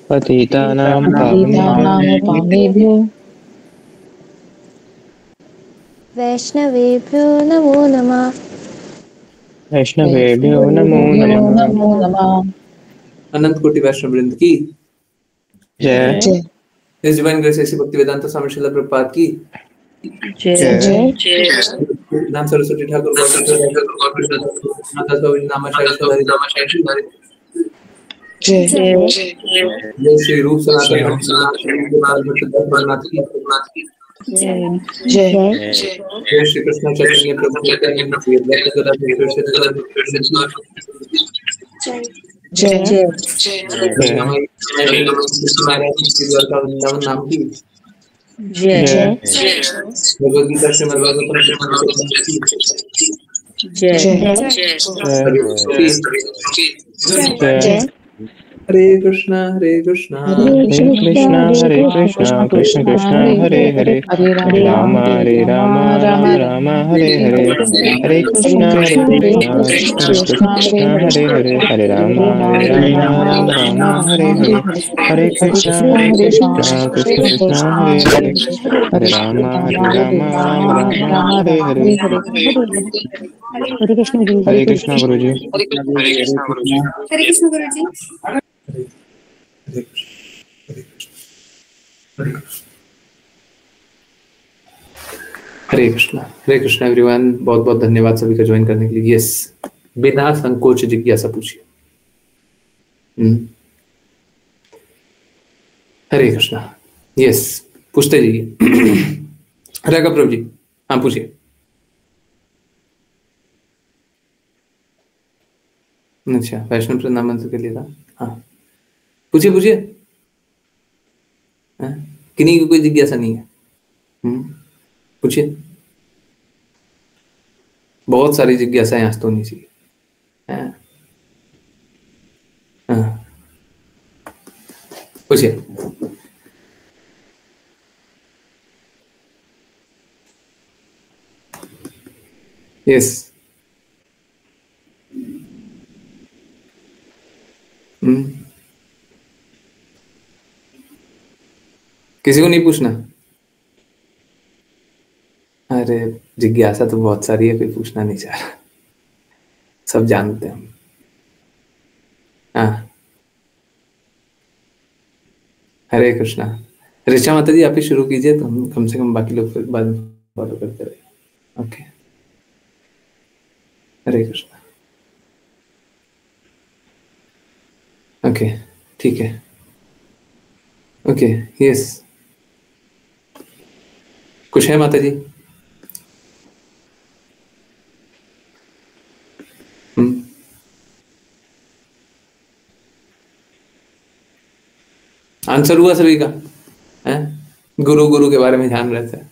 पतितानां पावनेभ्यो वैष्णवेभ्यो नमो नमः। वैष्णवेभ्यो नमो नमः। नमः। अनंत कोटि वैष्णव वृंद की जय जय इस डिवाइन ग्रेस ऐसी भक्ति वेदांत स्वामी श्रील प्रभुपाद की जय नाम सरस्वती ठाकुर माता स्वामी नामाचार्य सदारि जय जय श्री रूप सनातन भक्त की जय जय श्री कृष्ण चैतन्य प्रभु नित्यानंद श्री अद्वैत गदाधर जय द्वारका वृंदावन नाम की जय भगवद गीता श्रीमद् भागवतम जय हरे कृष्णा हरे कृष्णा हरे कृष्णा कृष्ण कृष्ण हरे हरे राम राम राम हरे हरे हरे कृष्णा कृष्ण कृष्ण हरे हरे हरे राम राम हरे हरे हरे कृष्णा कृष्ण कृष्ण हरे हरे हरे राम हरे हरे। हरे कृष्ण गुरु जी। हरे कृष्णा गुरु जी। हरे कृष्ण गुरु जी। हरे कृष्णा एवरीवन। बहुत बहुत धन्यवाद सभी का ज्वाइन करने के लिए। यस, बिना संकोच जिज्ञासा पूछिए। हरे कृष्णा। यस, पूछते जाइए। हरे का प्रभु जी, हाँ पूछिए। अच्छा, वैष्णव प्रणाम मंत्र के लिए था। हाँ पूछिए पूछिए। किन्हीं की कोई जिज्ञासा नहीं है? पूछिए। बहुत सारी जिज्ञासाएं आज तो होनी चाहिए। पूछिए। यस। किसी को नहीं पूछना? अरे जिज्ञासा तो बहुत सारी है, कोई पूछना नहीं चाह रहा, सब जानते हैं हम। हाँ, हरे कृष्णा। ऋचा माता जी आप ही शुरू कीजिए, तो हम कम से कम बाकी लोग फिर बाद में फॉलो करते रहे। ओके, हरे कृष्णा। ओके, ठीक है। ओके, यस, कुछ है माता जी? आंसर हुआ सभी का? है गुरु के बारे में ध्यान रहता है,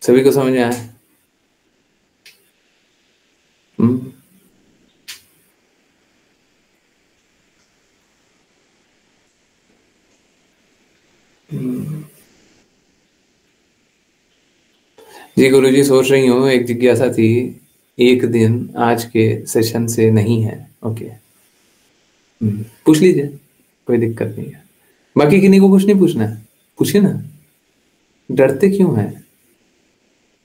सभी को समझ में आया? जी गुरु जी, सोच रही हूँ, एक जिज्ञासा थी, एक दिन आज के सेशन से नहीं है। ओके, पूछ लीजिए, कोई दिक्कत नहीं है। बाकी किन्हीं को कुछ नहीं पूछना है, पूछिए ना, डरते क्यों हैं?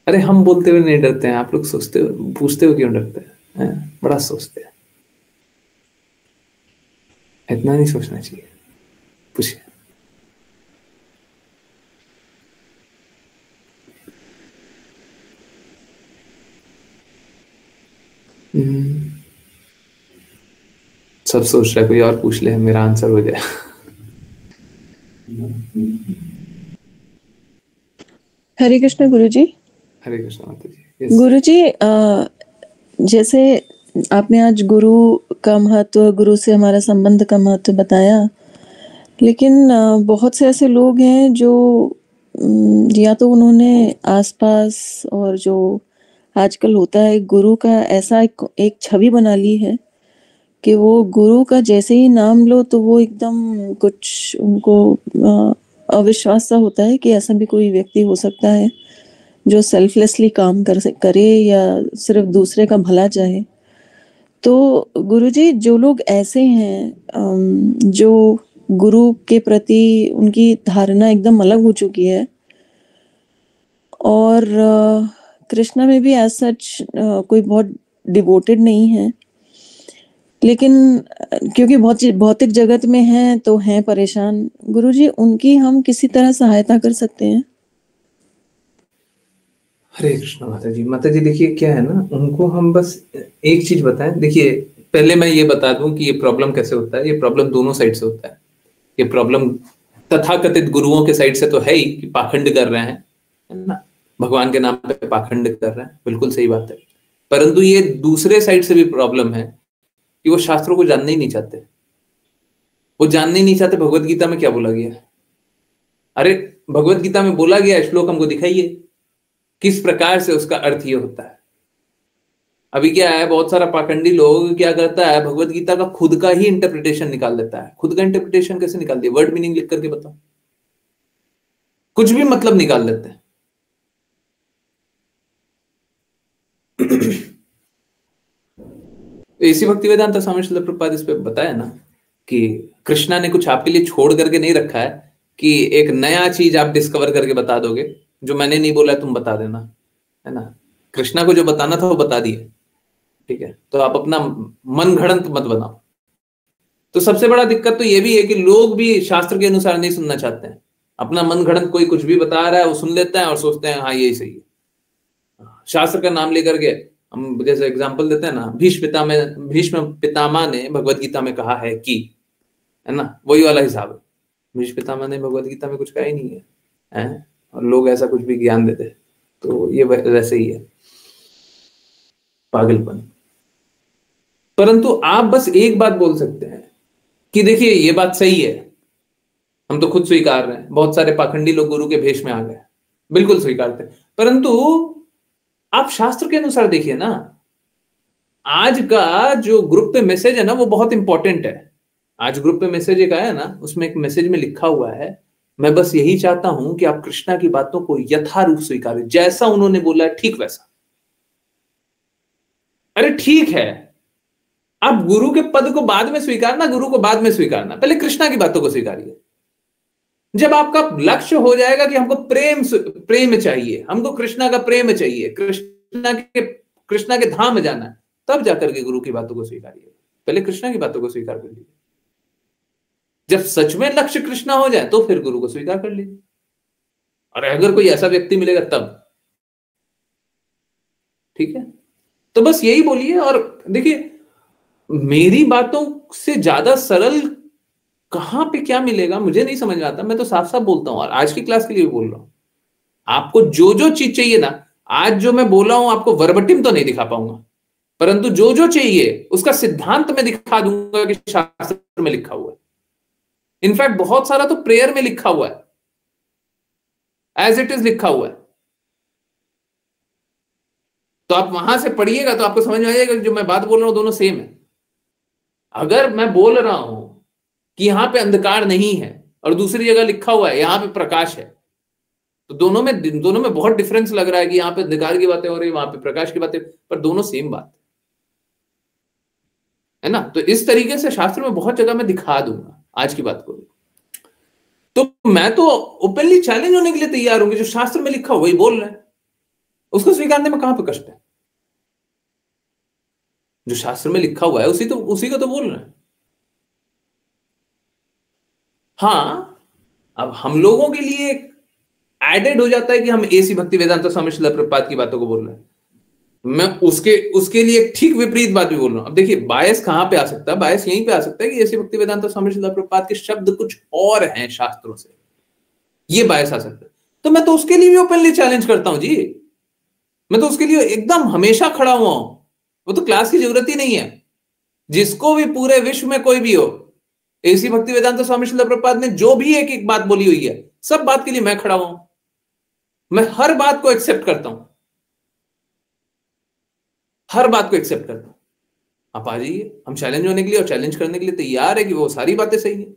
अरे हम बोलते हुए नहीं डरते हैं, आप लोग सोचते हो, पूछते हो क्यों डरते हैं? बड़ा सोचते हैं, इतना नहीं सोचना चाहिए। पूछिए। सब सोच रहा है, कोई और पूछ ले, मेरा आंसर हो जाए। हरे कृष्ण गुरु जी। हरे कृष्ण माता जी। गुरु जी, जैसे आपने आज गुरु का महत्व, गुरु से हमारा संबंध का महत्व बताया, लेकिन बहुत से ऐसे लोग हैं जो या तो उन्होंने आसपास और जो आजकल होता है गुरु का ऐसा एक छवि बना ली है कि वो गुरु का जैसे ही नाम लो तो वो एकदम कुछ उनको अविश्वास सा होता है कि ऐसा भी कोई व्यक्ति हो सकता है जो सेल्फलेसली काम करे या सिर्फ दूसरे का भला चाहे। तो गुरुजी, जो लोग ऐसे हैं, जो गुरु के प्रति उनकी धारणा एकदम अलग हो चुकी है और कृष्णा में भी एज सच कोई बहुत डिवोटेड नहीं है, लेकिन क्योंकि बहुत भौतिक जगत में हैं तो हैं परेशान, गुरुजी उनकी हम किसी तरह सहायता कर सकते हैं? हरे कृष्ण माता जी देखिए क्या है ना, उनको हम बस एक चीज बताएं। देखिए पहले मैं ये बता दूं कि ये प्रॉब्लम कैसे होता है। ये प्रॉब्लम दोनों साइड से होता है। ये प्रॉब्लम तथाकथित गुरुओं के साइड से तो है ही कि पाखंड कर रहे हैं, है ना, भगवान के नाम पे पाखंड कर रहे हैं, बिल्कुल सही बात है। परंतु ये दूसरे साइड से भी प्रॉब्लम है कि वो शास्त्रों को जानना ही नहीं चाहते। वो जानने ही नहीं चाहते भगवत गीता में क्या बोला गया है। अरे भगवत गीता में बोला गया श्लोक हमको दिखाइए, किस प्रकार से उसका अर्थ ये होता है। अभी क्या है, बहुत सारा पाखंडी लोग क्या करता है, भगवत गीता का खुद का ही इंटरप्रिटेशन निकाल देता है। खुद का इंटरप्रिटेशन कैसे निकाल दिया? वर्ड मीनिंग लिख करके बताओ। कुछ भी मतलब निकाल देते हैं। ऐसी भक्ति वेदांत स्वामी श्रील प्रभुपाद इस पे बताया ना कि कृष्णा ने कुछ आपके लिए छोड़ करके नहीं रखा है कि एक नया चीज आप डिस्कवर करके बता दोगे, जो मैंने नहीं बोला तुम बता देना, है ना। कृष्णा को जो बताना था वो बता दिए, ठीक है। तो आप अपना मन घड़ंत मत बनाओ। तो सबसे बड़ा दिक्कत तो ये भी है कि लोग भी शास्त्र के अनुसार नहीं सुनना चाहते हैं। अपना मन घड़ंत कोई कुछ भी बता रहा है वो सुन लेता है और सोचते हैं हाँ यही सही है। शास्त्र का नाम लेकर के हम जैसे एग्जाम्पल देते हैं ना, भीष्म पितामह ने भगवत गीता में कहा है कि, है ना, वही वाला हिसाब है। भीष्म पितामह ने भगवत गीता में कुछ कहा ही नहीं है, हैं? और लोग ऐसा कुछ भी ज्ञान देते, तो ये वैसे ही है, पागलपन। परंतु आप बस एक बात बोल सकते हैं कि देखिए ये बात सही है, हम तो खुद स्वीकार रहे हैं। बहुत सारे पाखंडी लोग गुरु के भेष में आ गए, बिल्कुल स्वीकारते हैं। परंतु आप शास्त्र के अनुसार देखिए ना, आज का जो ग्रुप पे मैसेज है ना वो बहुत इंपॉर्टेंट है। आज ग्रुप पे मैसेज एक आया ना, उसमें एक मैसेज में लिखा हुआ है, मैं बस यही चाहता हूं कि आप कृष्णा की बातों को यथारूप स्वीकारें, जैसा उन्होंने बोला है ठीक वैसा। अरे ठीक है, आप गुरु के पद को बाद में स्वीकारना, गुरु को बाद में स्वीकारना, पहले कृष्णा की बातों को स्वीकारिए। जब आपका लक्ष्य हो जाएगा कि हमको प्रेम चाहिए, हमको कृष्णा का प्रेम चाहिए, कृष्णा के धाम में जाना है, तब जाकर के गुरु की बातों को स्वीकारिए। पहले कृष्णा की बातों को स्वीकार कर लीजिए। जब सच में लक्ष्य कृष्णा हो जाए तो फिर गुरु को स्वीकार कर लीजिए। और अगर कोई ऐसा व्यक्ति मिलेगा तब, ठीक है। तो बस यही बोलिए। और देखिए मेरी बातों से ज्यादा सरल कहां पे क्या मिलेगा मुझे नहीं समझ में आता। मैं तो साफ साफ बोलता हूं और आज की क्लास के लिए भी बोल रहा हूं। आपको जो जो चीज चाहिए ना, आज जो मैं बोला हूं आपको वर्बटिम तो नहीं दिखा पाऊंगा, परंतु जो जो चाहिए उसका सिद्धांत मैं दिखा दूंगा कि शास्त्र में लिखा हुआ है। इनफैक्ट बहुत सारा तो प्रेयर में लिखा हुआ है, एज इट इज लिखा हुआ है। तो आप वहां से पढ़िएगा तो आपको समझ में आ जाएगा कि जो मैं बात बोल रहा हूं दोनों सेम है। अगर मैं बोल रहा हूं कि यहां पे अंधकार नहीं है और दूसरी जगह लिखा हुआ है यहां पे प्रकाश है, तो दोनों में बहुत डिफरेंस लग रहा है कि यहां पे अंधकार की बातें हो रही है, वहां पे प्रकाश की बातें, पर दोनों सेम बात है ना। तो इस तरीके से शास्त्र में बहुत जगह मैं दिखा दूंगा आज की बात को। तो मैं तो ओपनली चैलेंज होने के लिए तैयार हूं कि जो शास्त्र में लिखा हुआ वही बोल रहे हैं, उसको स्वीकारने में कहां पे कष्ट है। जो शास्त्र में लिखा हुआ है उसी को तो बोल रहे हैं। हाँ, अब हम लोगों के लिए एडेड हो जाता है कि हम ऐसी भक्ति वेदांत स्वामी श्रील प्रभुपाद की बातों को बोल रहे हैं। मैं उसके लिए एक ठीक विपरीत बात भी बोल रहा हूं। अब देखिए बायस कहां पे आ सकता है? बायस यहीं पे आ सकता है कि ऐसी भक्ति वेदांत स्वामी श्रील प्रभुपाद के शब्द कुछ और हैं शास्त्रों से, ये बायस आ सकता है। तो मैं तो उसके लिए भी ओपनली चैलेंज करता हूं जी। मैं तो उसके लिए एकदम हमेशा खड़ा हुआ हूं। वो तो क्लास की जरूरत ही नहीं है। जिसको भी पूरे विश्व में कोई भी हो, ऐसी भक्ति वेदांत स्वामी श्रील प्रभुपाद ने जो भी एक एक बात बोली हुई है, सब बात के लिए मैं खड़ा हूं। मैं हर बात को एक्सेप्ट करता हूं, हर बात को एक्सेप्ट करता हूं। आप आ जाइए, हम चैलेंज होने के लिए और चैलेंज करने के लिए तैयार है कि वो सारी बातें सही है।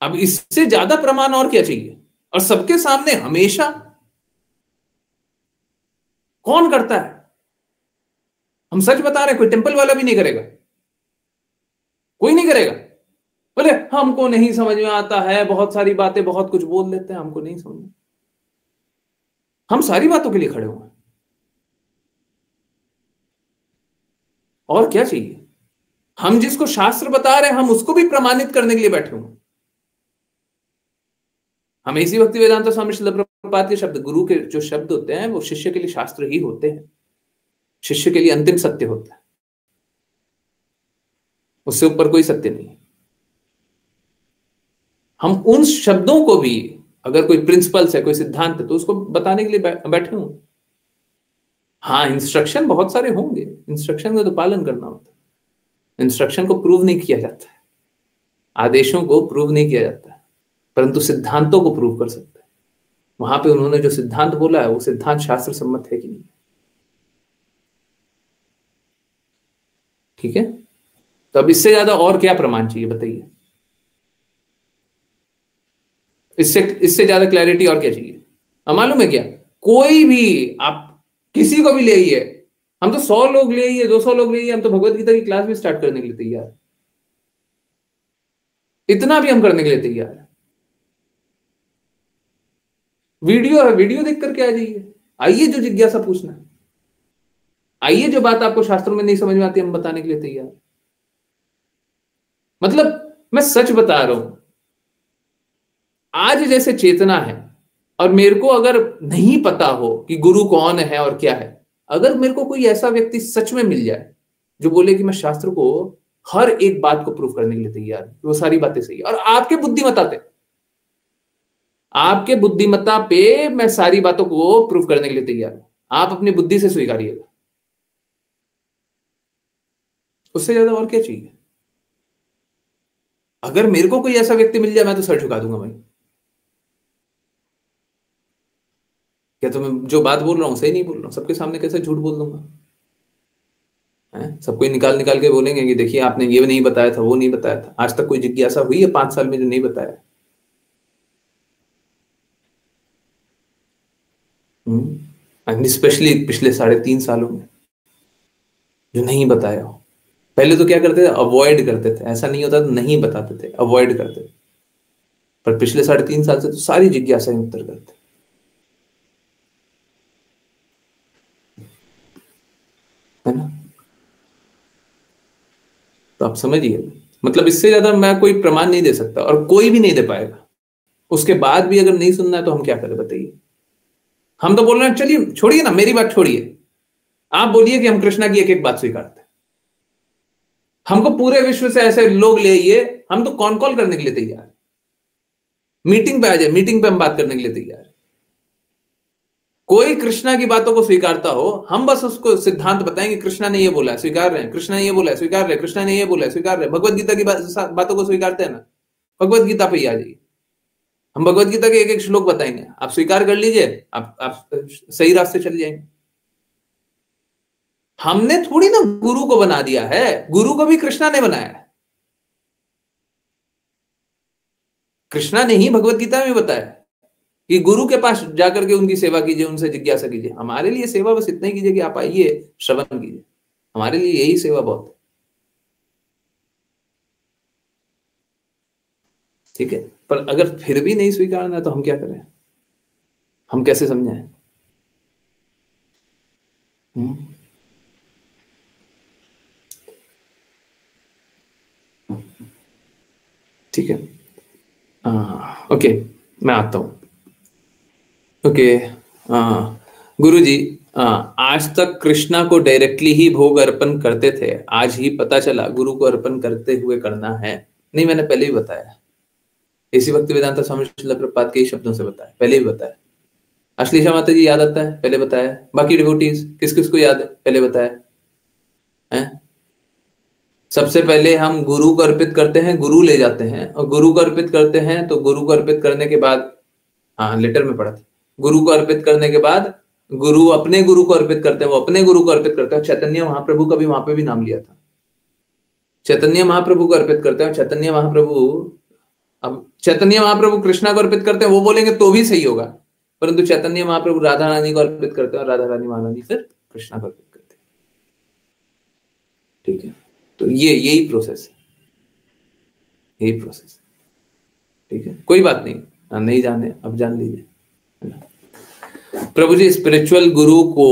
अब इससे ज्यादा प्रमाण और क्या चाहिए? और सबके सामने हमेशा कौन करता है? हम सच बता रहे, कोई टेंपल वाला भी नहीं करेगा, कोई नहीं करेगा। बोले हमको नहीं समझ में आता है, बहुत सारी बातें, बहुत कुछ बोल लेते हैं, हमको नहीं समझ में। हम सारी बातों के लिए खड़े हुए हैं, और क्या चाहिए? हम जिसको शास्त्र बता रहे हैं, हम उसको भी प्रमाणित करने के लिए बैठे हुए। हम इसी भक्ति वेदांत स्वामी श्रील प्रभुपाद के शब्द, गुरु के जो शब्द होते हैं वो शिष्य के लिए शास्त्र ही होते हैं, शिष्य के लिए अंतिम सत्य होता है, उससे ऊपर कोई सत्य नहीं है। हम उन शब्दों को भी, अगर कोई प्रिंसिपल्स है, कोई सिद्धांत है, तो उसको बताने के लिए बैठे हुए। हाँ, इंस्ट्रक्शन बहुत सारे होंगे, इंस्ट्रक्शन का तो पालन करना होता है, इंस्ट्रक्शन को प्रूव नहीं किया जाता है, आदेशों को प्रूव नहीं किया जाता है, परंतु सिद्धांतों को प्रूव कर सकते हैं। वहां पे उन्होंने जो सिद्धांत बोला है वो सिद्धांत शास्त्र सम्मत है कि नहीं। ठीक है, तो अब इससे ज्यादा और क्या प्रमाण चाहिए बताइए? इससे ज्यादा क्लैरिटी और क्या चाहिए? अब मालूम है क्या, कोई भी आप किसी को भी ले आइए, हम तो 100 लोग ले आइए, 200 लोग ले आइए, हम तो भगवत गीता की क्लास भी स्टार्ट करने के लिए तैयार है, इतना भी हम करने के लिए तैयार है। वीडियो है, वीडियो देख करके आ जाइए, आइए जो जिज्ञासा पूछना है, आइए जो बात आपको शास्त्रों में नहीं समझ में आती हम बताने के लिए तैयार। मतलब मैं सच बता रहा हूं, आज जैसे चेतना है, और मेरे को अगर नहीं पता हो कि गुरु कौन है और क्या है, अगर मेरे को कोई ऐसा व्यक्ति सच में मिल जाए जो बोले कि मैं शास्त्र को हर एक बात को प्रूव करने के लिए तैयार हूं, वो सारी बातें सही है, और आपके बुद्धिमत्ता पे, आपके बुद्धिमत्ता पे मैं सारी बातों को प्रूव करने के लिए तैयार हूं, आप अपनी बुद्धि से स्वीकारिएगा, उससे ज्यादा और क्या चाहिए? अगर मेरे को कोई ऐसा व्यक्ति मिल जाए, मैं तो सर झुका दूंगा भाई। क्या तो मैं जो बात बोल रहा हूं सही नहीं बोल रहा हूं? सबके सामने कैसे झूठ बोल दूंगा? सबको निकाल निकाल के बोलेंगे कि देखिए आपने ये नहीं बताया था, वो नहीं बताया था। आज तक कोई जिज्ञासा हुई है 5 साल में जो नहीं बताया? स्पेशली पिछले 3.5 सालों में जो नहीं बताया हो। पहले तो क्या करते थे, अवॉइड करते थे, ऐसा नहीं होता तो नहीं बताते थे, अवॉइड करते थे, पर पिछले 3.5 साल से तो सारी जिज्ञासाएं उत्तर करते है ना। तो आप समझिए, मतलब इससे ज्यादा मैं कोई प्रमाण नहीं दे सकता, और कोई भी नहीं दे पाएगा। उसके बाद भी अगर नहीं सुनना है तो हम क्या करें बताइए? हम तो बोल रहे हैं, चलिए छोड़िए ना, मेरी बात छोड़िए, आप बोलिए कि हम कृष्णा की एक एक बात स्वीकारते हैं। हमको पूरे विश्व से ऐसे लोग ले आइए, हम तो कॉन कॉल करने के लिए तैयार, मीटिंग पे आ जाए, मीटिंग पे हम बात करने के लिए तैयार। कोई कृष्णा की बातों को स्वीकारता हो, हम बस उसको सिद्धांत बताएंगे, कृष्णा ने ये बोला है, स्वीकार रहे हैं, कृष्णा ने ये बोला है, स्वीकार रहे, कृष्णा ने ये बोला है, स्वीकार रहे। भगवत गीता की बातों को स्वीकारते हैं ना, भगवत गीता पे ही आ जाइए, हम भगवत गीता के एक एक श्लोक बताएंगे, आप स्वीकार कर लीजिए, आप सही रास्ते चल जाएंगे। हमने थोड़ी ना गुरु को बना दिया है, गुरु को भी कृष्णा ने बनाया है। कृष्णा ने ही भगवत गीता में बताया कि गुरु के पास जाकर के उनकी सेवा कीजिए, उनसे जिज्ञासा कीजिए। हमारे लिए सेवा बस इतना ही कीजिए कि आप आइए, श्रवण कीजिए, हमारे लिए यही सेवा बहुत है। ठीक है, पर अगर फिर भी नहीं स्वीकारना तो हम क्या करें? हम कैसे समझाएं? ठीक है, ओके, मैं आता हूं। ओके, गुरुजी, आज तक कृष्णा को डायरेक्टली ही भोग अर्पण करते थे, आज ही पता चला गुरु को अर्पण करते हुए करना है। नहीं, मैंने पहले ही बताया, इसी भक्ति वेदांत स्वामी श्रील प्रभुपाद के शब्दों से बताया, पहले ही बताया। अश्लीषा माता जी याद आता है, पहले बताया। बाकी डिवोटीज किस किस को याद है, पहले बताया है। सबसे पहले हम गुरु को अर्पित करते हैं, गुरु ले जाते हैं, और गुरु को अर्पित करते हैं तो गुरु को अर्पित करने के बाद, हाँ लेटर में पढ़ा था, गुरु को अर्पित करने के बाद गुरु अपने गुरु को अर्पित करते हैं, वो अपने गुरु को अर्पित करते हैं। चैतन्य महाप्रभु का भी वहां पे भी नाम लिया था, चैतन्य महाप्रभु को अर्पित करते हैं। चैतन्य महाप्रभु अब चैतन्य महाप्रभु कृष्णा को अर्पित करते हैं, वो बोलेंगे तो भी सही होगा, परंतु चैतन्य महाप्रभु राधा रानी को अर्पित करते हैं और राधा रानी महारानी फिर कृष्णा को अर्पित करते हैं। ठीक है, तो ये यही प्रोसेस है, यही प्रोसेस। ठीक है, कोई बात नहीं, नहीं जाने अब जान लीजिए। प्रभु जी स्पिरिचुअल गुरु को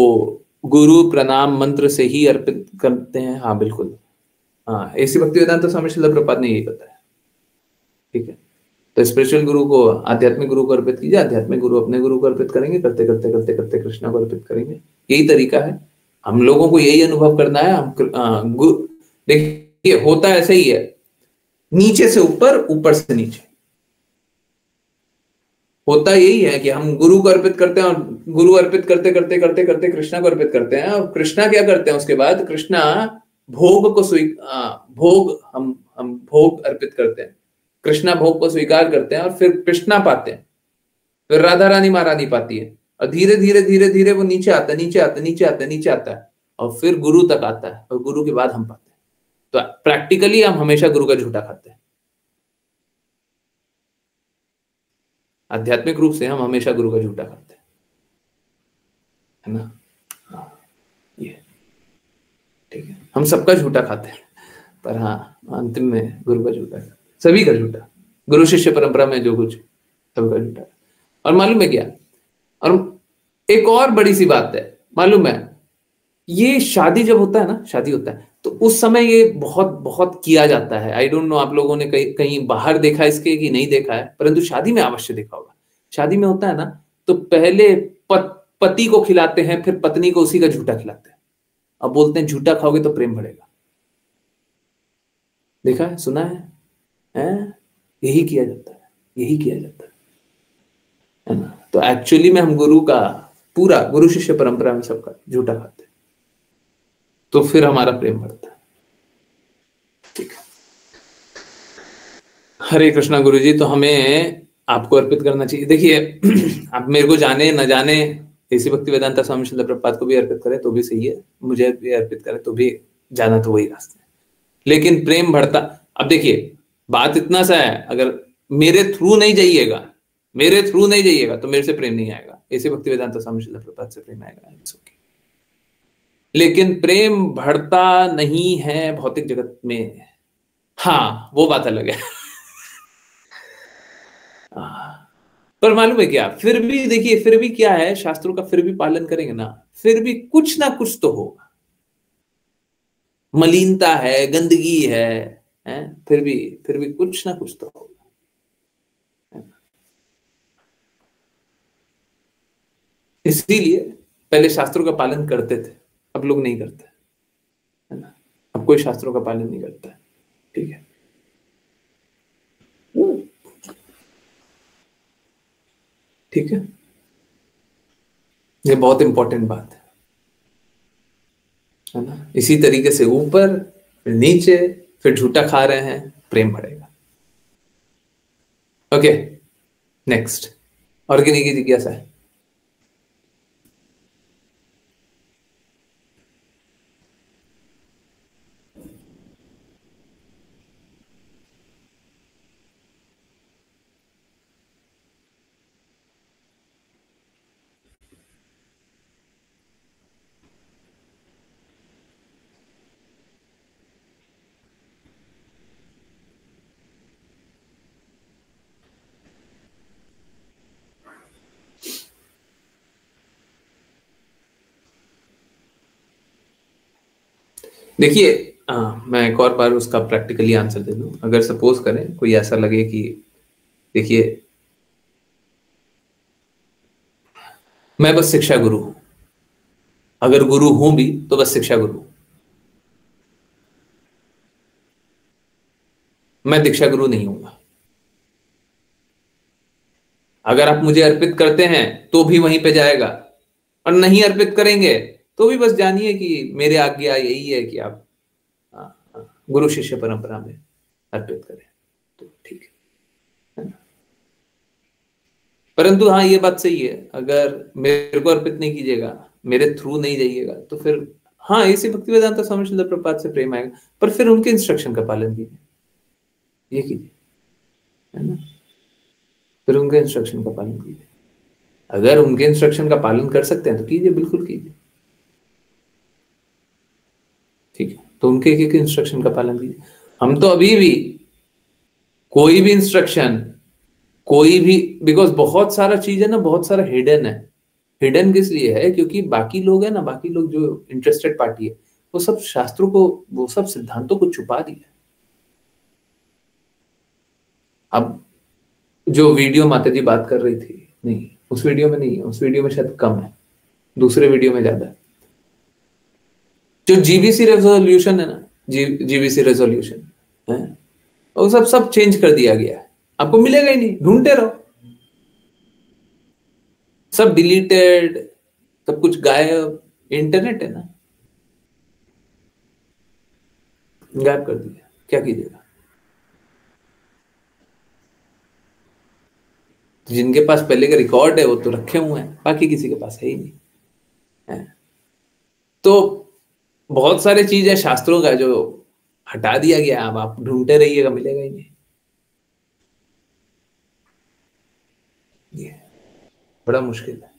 गुरु प्रणाम मंत्र से ही अर्पित करते हैं? हाँ बिल्कुल, हाँ, ऐसी भक्ति वेदांत स्वामी श्रील प्रभुपाद ने यही बताया। ठीक है, तो स्पिरिचुअल गुरु को आध्यात्मिक गुरु को अर्पित कीजिए, आध्यात्मिक गुरु अपने गुरु को अर्पित करेंगे, करते करते करते करते कृष्णा को अर्पित करेंगे। यही तरीका है, हम लोगों को यही अनुभव करना है। हम देखिए होता ऐसे ही है, नीचे से ऊपर, ऊपर से नीचे होता यही है कि हम गुरु को अर्पित करते हैं और गुरु अर्पित करते करते करते करते कृष्णा को अर्पित करते हैं। और कृष्णा क्या करते हैं उसके बाद? कृष्णा भोग को भोग हम भोग अर्पित करते हैं, कृष्णा भोग को स्वीकार करते हैं और फिर कृष्णा पाते हैं, फिर राधा रानी महारानी पाती है और धीरे धीरे धीरे धीरे वो नीचे आता है, नीचे आता है, नीचे आता है, नीचे आता है और फिर गुरु तक आता है और गुरु के बाद हम पाते हैं। तो प्रैक्टिकली हम हमेशा गुरु का झूठा खाते हैं, आध्यात्मिक रूप से हम हमेशा गुरु का झूठा खाते हैं, है ना? हाँ, ये ठीक है, हम सबका झूठा खाते हैं, पर हाँ अंतिम में गुरु का झूठा, सभी का झूठा। गुरु शिष्य परंपरा में जो कुछ सबका झूठा। और मालूम है क्या, और एक और बड़ी सी बात है, मालूम है, ये शादी जब होता है ना, शादी होता है तो उस समय ये बहुत बहुत किया जाता है। आई डोंट नो आप लोगों ने कहीं कहीं बाहर देखा इसके कि नहीं देखा है, परंतु शादी में अवश्य देखा होगा। शादी में होता है ना, तो पहले पति को खिलाते हैं, फिर पत्नी को उसी का झूठा खिलाते हैं। अब बोलते हैं झूठा खाओगे तो प्रेम बढ़ेगा। देखा है, सुना है? यही किया जाता है, यही किया जाता है ना? तो एक्चुअली में हम गुरु का पूरा, गुरु शिष्य परंपरा में सबका झूठा खाते हैं, तो फिर हमारा प्रेम बढ़ता है। ठीक है, हरे कृष्णा गुरु जी। तो हमें आपको अर्पित करना चाहिए। देखिए आप मेरे को जाने न जाने, ऐसी भक्ति वेदांता स्वामी श्रील प्रभुपाद को भी अर्पित करें तो भी सही है, मुझे भी अर्पित करें तो भी, जाना तो वही रास्ता है, लेकिन प्रेम बढ़ता। अब देखिए बात इतना सा है, अगर मेरे थ्रू नहीं जाइएगा, मेरे थ्रू नहीं जाइएगा तो मेरे से प्रेम नहीं आएगा, ऐसे भक्ति वेदांता स्वामी श्रील प्रभुपाद से प्रेम आएगा। लेकिन प्रेम बढ़ता नहीं है भौतिक जगत में, हाँ वो बात अलग है। पर मालूम है क्या, फिर भी देखिए, फिर भी क्या है, शास्त्रों का फिर भी पालन करेंगे ना, फिर भी कुछ ना कुछ तो होगा, मलिनता है, गंदगी है, फिर भी कुछ ना कुछ तो होगा। इसीलिए पहले शास्त्रों का पालन करते थे, अब लोग नहीं करते, है ना? अब कोई शास्त्रों का पालन नहीं करता है। ठीक है, ठीक है, ये बहुत इंपॉर्टेंट बात है ना? इसी तरीके से ऊपर फिर नीचे फिर झूठा खा रहे हैं, प्रेम बढ़ेगा। ओके, नेक्स्ट, और किन्हीं की जिज्ञासा है? देखिए मैं एक और बार उसका प्रैक्टिकली आंसर दे दूं। अगर सपोज करें कोई ऐसा लगे कि देखिए मैं बस शिक्षा गुरु हूं, अगर गुरु हूं भी तो बस शिक्षा गुरु, मैं दीक्षा गुरु नहीं हूंगा। अगर आप मुझे अर्पित करते हैं तो भी वहीं पे जाएगा, और नहीं अर्पित करेंगे तो भी बस जानिए कि मेरे आज्ञा यही है कि आप गुरु शिष्य परंपरा में अर्पित करें, तो ठीक है ना? परंतु हाँ ये बात सही है, अगर मेरे को अर्पित नहीं कीजिएगा, मेरे थ्रू नहीं जाइएगा, तो फिर हाँ इसी भक्ति वेदांता स्वामी श्रील प्रभुपाद से प्रेम आएगा, पर फिर उनके इंस्ट्रक्शन का पालन कीजिए, ये कीजिए। है ना? फिर उनके इंस्ट्रक्शन का पालन कीजिए। अगर उनके इंस्ट्रक्शन का पालन कर सकते हैं तो कीजिए, बिल्कुल कीजिए, ठीक है? तो उनके एक एक इंस्ट्रक्शन का पालन कीजिए। हम तो अभी भी कोई भी इंस्ट्रक्शन, कोई भी, बिकॉज बहुत सारा चीज है ना, बहुत सारा हिडन है। हिडन किस लिए है? क्योंकि बाकी लोग है ना, बाकी लोग जो इंटरेस्टेड पार्टी है, वो सब शास्त्रों को, वो सब सिद्धांतों को छुपा दिया। अब जो वीडियो माता जी बात कर रही थी, नहीं उस वीडियो में नहीं है, उस वीडियो में शायद कम है, दूसरे वीडियो में ज्यादा है। जो जीबीसी रेजोल्यूशन है ना, जीबीसी रेजोल्यूशन है, वो सब चेंज कर दिया गया है। आपको मिलेगा ही नहीं, ढूंढते रहो, सब डिलीटेड, सब कुछ गायब। इंटरनेट है ना, गायब कर दिया, क्या कीजिएगा? जिनके पास पहले का रिकॉर्ड है वो तो रखे हुए हैं, बाकी किसी के पास है ही नहीं है। तो बहुत सारे चीज है शास्त्रों का जो हटा दिया गया, अब आप ढूंढते रहिएगा, मिलेगा ही नहीं। ये बड़ा मुश्किल है,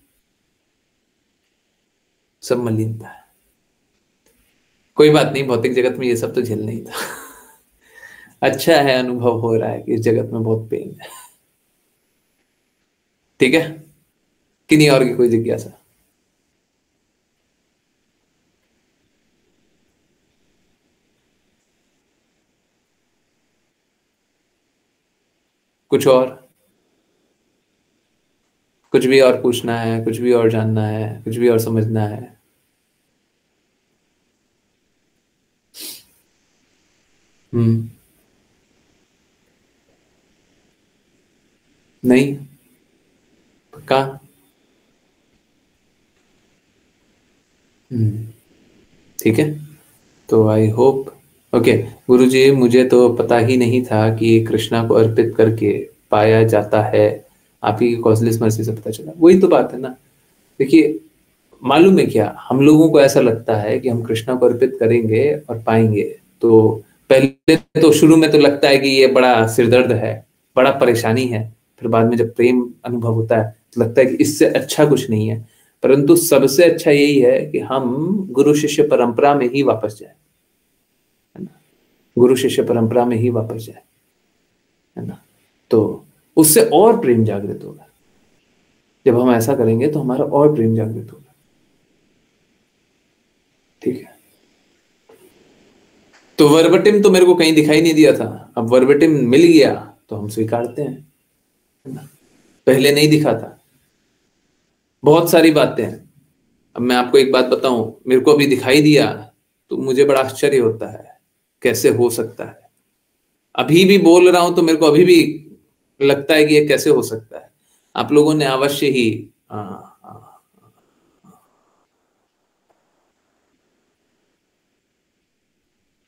सब मलिनता है। कोई बात नहीं, भौतिक जगत में ये सब तो झेलना ही था। अच्छा है, अनुभव हो रहा है कि इस जगत में बहुत पेन है, ठीक है? कि नहीं? और की कोई जिज्ञासा? कुछ और, कुछ भी और पूछना है, कुछ भी और जानना है, कुछ भी और समझना है? नहीं? पक्का? ठीक है, तो आई होप, ओके गुरुजी, मुझे तो पता ही नहीं था कि कृष्णा को अर्पित करके पाया जाता है, आप ही कॉस्टलेस मर्सी से पता चला। वही तो बात है ना। देखिए, मालूम है क्या, हम लोगों को ऐसा लगता है कि हम कृष्णा को अर्पित करेंगे और पाएंगे, तो पहले तो शुरू में तो लगता है कि ये बड़ा सिरदर्द है, बड़ा परेशानी है, फिर बाद में जब प्रेम अनुभव होता है तो लगता है कि इससे अच्छा कुछ नहीं है। परंतु सबसे अच्छा यही है कि हम गुरु शिष्य परंपरा में ही वापस जाए, है ना? गुरु शिष्य परंपरा में ही वापस जाए, है ना? तो उससे और प्रेम जागृत होगा। जब हम ऐसा करेंगे तो हमारा और प्रेम जागृत होगा, ठीक है? तो वर्बटिम तो मेरे को कहीं दिखाई नहीं दिया था, अब वर्बटिम मिल गया तो हम स्वीकारते हैं, है ना? पहले नहीं दिखा था, बहुत सारी बातें हैं। अब मैं आपको एक बात बताऊं, मेरे को अभी दिखाई दिया तो मुझे बड़ा आश्चर्य होता है, कैसे हो सकता है? अभी भी बोल रहा हूं तो मेरे को अभी भी लगता है कि ये कैसे हो सकता है। आप लोगों ने अवश्य ही